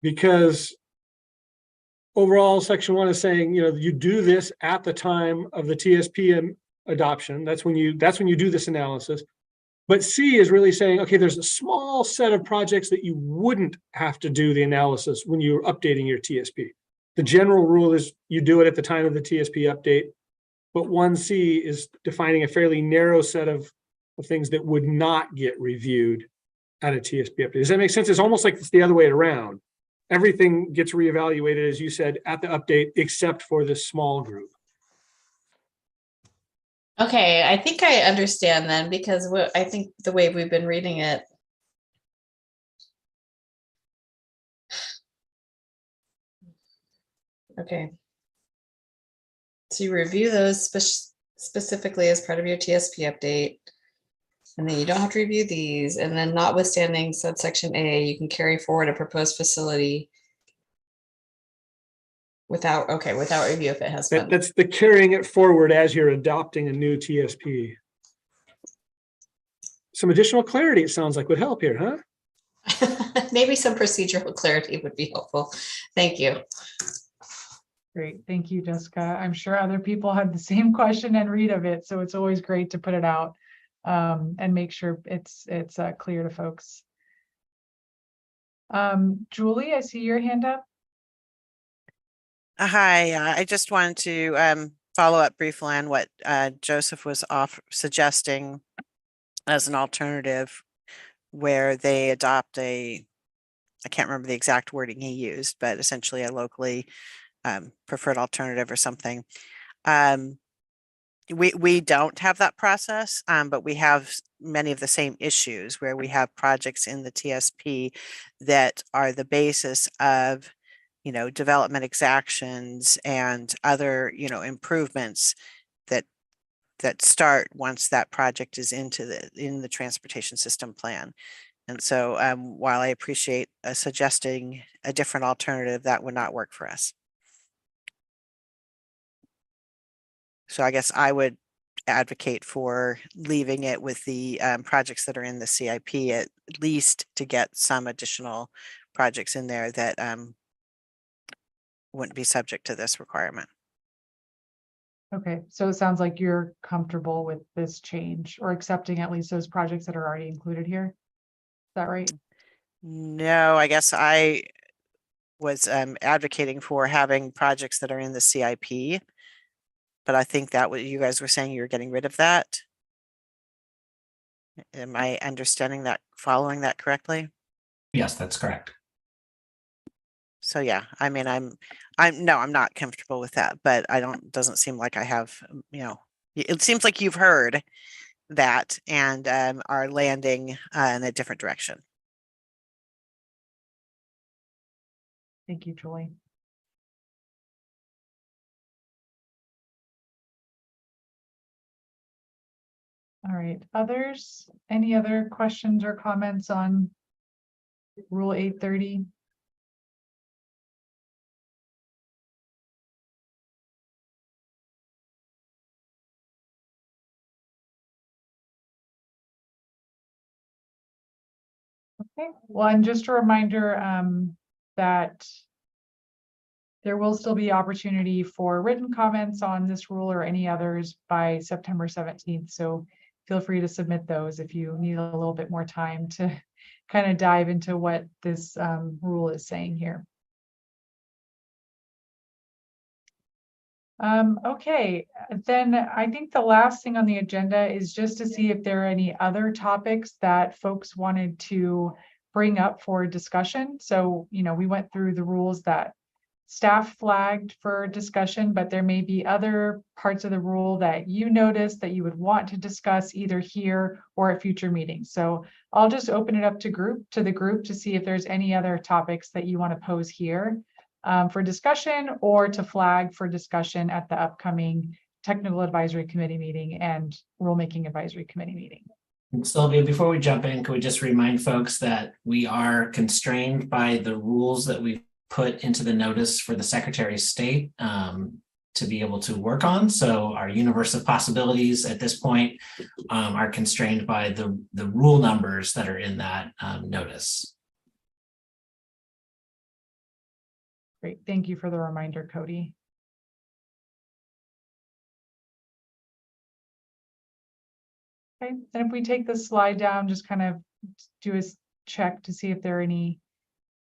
because overall section 1 is saying, you do this at the time of the TSP adoption. That's when you do this analysis. But C is really saying, okay, there's a small set of projects that you wouldn't have to do the analysis when you're updating your TSP. The general rule is you do it at the time of the TSP update. But 1C is defining a fairly narrow set of things that would not get reviewed at a TSP update. Does that make sense? It's almost like it's the other way around. Everything gets reevaluated, as you said, at the update, except for this small group. Okay, I think I understand then, because I think the way we've been reading it. Okay. So you review those specifically as part of your TSP update, and then you don't have to review these. And then notwithstanding subsection A, you can carry forward a proposed facility without review if it has been. That's the carrying it forward as you're adopting a new TSP. Some additional clarity, it sounds like, would help here, huh? Maybe some procedural clarity would be helpful. Thank you. Great. Thank you, Jessica. I'm sure other people had the same question and read of it, so it's always great to put it out and make sure it's clear to folks. Julie, I see your hand up. Hi, I just wanted to follow up briefly on what Joseph was suggesting as an alternative, where they adopt I can't remember the exact wording he used, but essentially a locally preferred alternative or something. We don't have that process, but we have many of the same issues where we have projects in the TSP that are the basis of, development exactions and other, improvements that start once that project is in the transportation system plan. And so while I appreciate suggesting a different alternative, that would not work for us. So I guess I would advocate for leaving it with the projects that are in the CIP, at least to get some additional projects in there that wouldn't be subject to this requirement. Okay, so it sounds like you're comfortable with this change, or accepting at least those projects that are already included here. Is that right? No, I guess was advocating for having projects that are in the CIP. But I think that what you guys were saying, you're getting rid of that. Am I understanding that, following that correctly? Yes, that's correct. So yeah, I mean, I'm not comfortable with that, but doesn't seem like I have, it seems like you've heard that and are landing in a different direction. Thank you, Julie. All right, others, any other questions or comments on Rule 830? Okay, well, and just a reminder that there will still be opportunity for written comments on this rule or any others by September 17th. So feel free to submit those if you need a little bit more time to kind of dive into what this rule is saying here. Okay, then I think the last thing on the agenda is just to see if there are any other topics that folks wanted to bring up for discussion. So, we went through the rules that staff flagged for discussion, but there may be other parts of the rule that you noticed that you would want to discuss either here or at future meetings. So I'll just open it up to the group to see if there's any other topics that you want to pose here for discussion or to flag for discussion at the upcoming Technical Advisory Committee meeting and Rulemaking Advisory Committee meeting. Sylvia, before we jump in, can we just remind folks that we are constrained by the rules that we've put into the notice for the Secretary of State to be able to work on. So our universe of possibilities at this point are constrained by the rule numbers that are in that notice. Great, thank you for the reminder, Cody. Okay, and if we take the slide down, just kind of do a check to see if there are any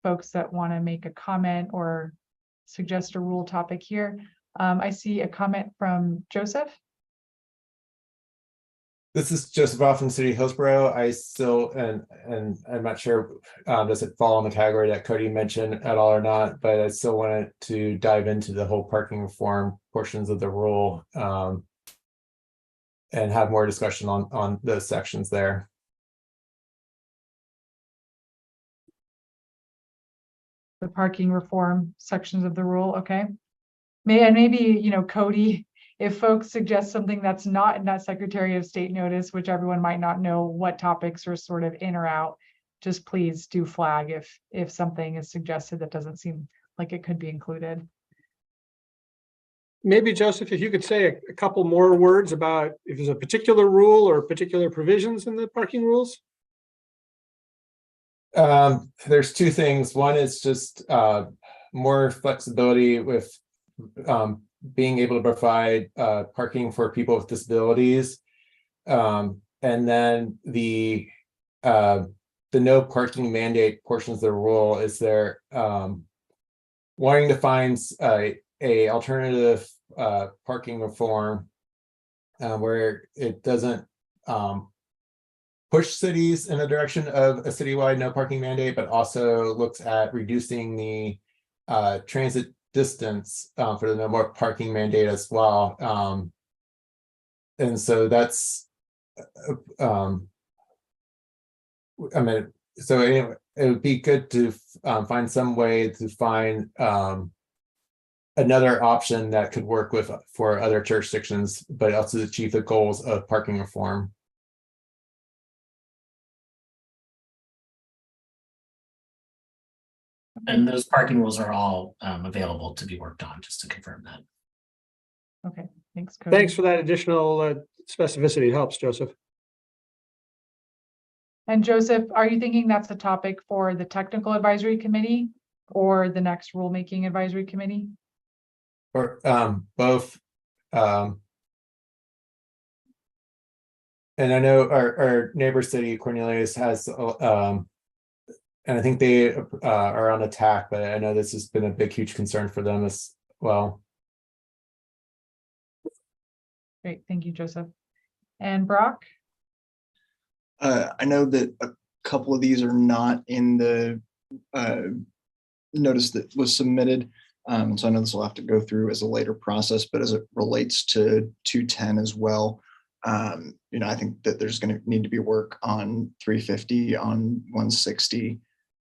folks that want to make a comment or suggest a rule topic here. I see a comment from Joseph. This is Joseph Off from City of Hillsborough. I still, and I'm not sure, does it fall in the category that Cody mentioned at all or not, but I still wanted to dive into the whole parking reform portions of the rule and have more discussion on those sections there. The parking reform sections of the rule, okay. Maybe, Cody, if folks suggest something that's not in that Secretary of State notice, which everyone might not know what topics are sort of in or out, just please do flag if something is suggested that doesn't seem like it could be included. Maybe, Joseph, if you could say a couple more words about if there's a particular rule or particular provisions in the parking rules. There's two things. One is just more flexibility with being able to provide parking for people with disabilities. And then the no parking mandate portions of the rule is there wanting to find a alternative parking reform where it doesn't push cities in a direction of a citywide no parking mandate, but also looks at reducing the transit distance for the no more parking mandate as well. And so that's, I mean, so anyway, it would be good to find some way to find another option that could work for other jurisdictions, but also achieve the goals of parking reform. And those parking rules are all available to be worked on, just to confirm that. Okay, thanks, Cody. Thanks for that additional specificity. It helps, Joseph. And Joseph, are you thinking that's a topic for the Technical Advisory Committee or the next Rulemaking Advisory Committee? Or both. And I know our neighbor city, Cornelius, has And I think they are on attack, but I know this has been a big, huge concern for them as well. Great, thank you, Joseph. And Brock? I know that a couple of these are not in the notice that was submitted. So I know this will have to go through as a later process, but as it relates to 210 as well, I think that there's going to need to be work on 350, on 160,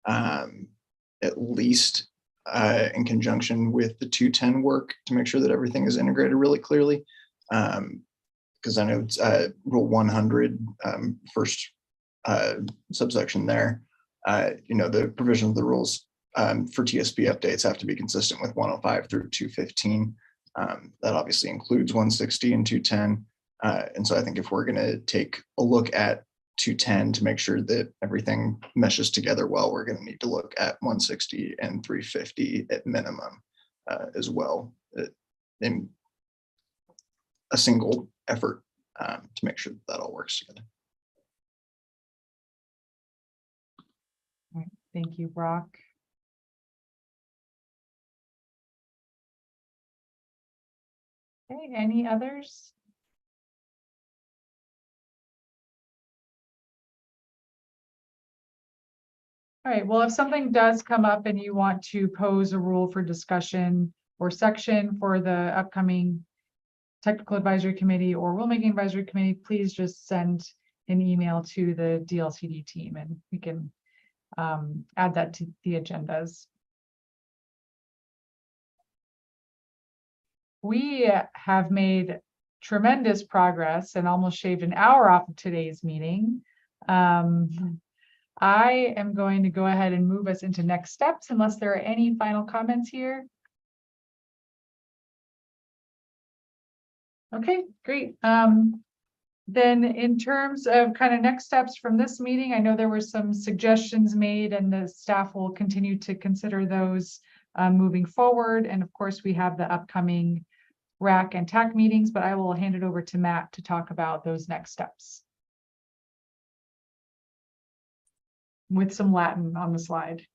at least in conjunction with the 210 work to make sure that everything is integrated really clearly. Because I know it's Rule 100, first subsection there, the provision of the rules for TSP updates have to be consistent with 105 through 215. That obviously includes 160 and 210. And so I think if we're going to take a look at 210 to make sure that everything meshes together well, we're going to need to look at 160 and 350 at minimum as well, in a single effort to make sure that all works together. All right, thank you, Brock. Okay, any others? All right, well, if something does come up and you want to pose a rule for discussion or section for the upcoming Technical Advisory Committee or Rulemaking Advisory Committee, please just send an email to the DLCD team and we can add that to the agendas. We have made tremendous progress and almost shaved an hour off of today's meeting. I am going to go ahead and move us into next steps unless there are any final comments here. Okay, great. Then in terms of kind of next steps from this meeting, I know there were some suggestions made and the staff will continue to consider those moving forward. And of course, we have the upcoming RAC and TAC meetings, but I will hand it over to Matt to talk about those next steps. With some Latin on the slide.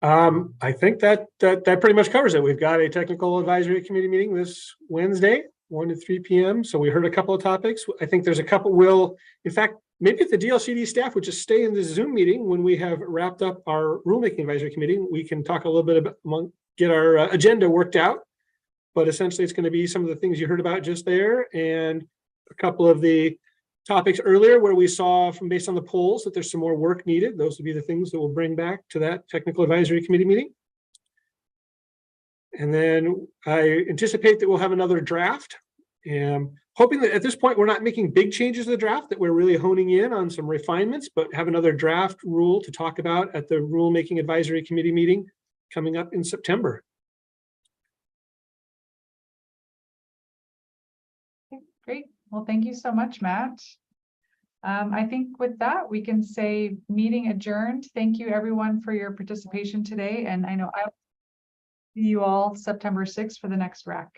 I think that pretty much covers it. We've got a technical advisory committee meeting this Wednesday, 1 to 3 p.m. So we heard a couple of topics. I think there's a couple in fact, maybe if the DLCD staff would just stay in the Zoom meeting when we have wrapped up our rulemaking advisory committee, we can talk a little bit about, get our agenda worked out. But essentially it's going to be some of the things you heard about just there and a couple of the topics earlier where we saw from based on the polls that there's some more work needed. Those would be the things that we'll bring back to that technical advisory committee meeting. And then I anticipate that we'll have another draft. And hoping that at this point, we're not making big changes to the draft, that we're really honing in on some refinements, but have another draft rule to talk about at the rulemaking advisory committee meeting coming up in September. Okay, great. Well, thank you so much, Matt. I think with that, we can say meeting adjourned. Thank you everyone for your participation today. And I know I'll see you all September 6th for the next RAC.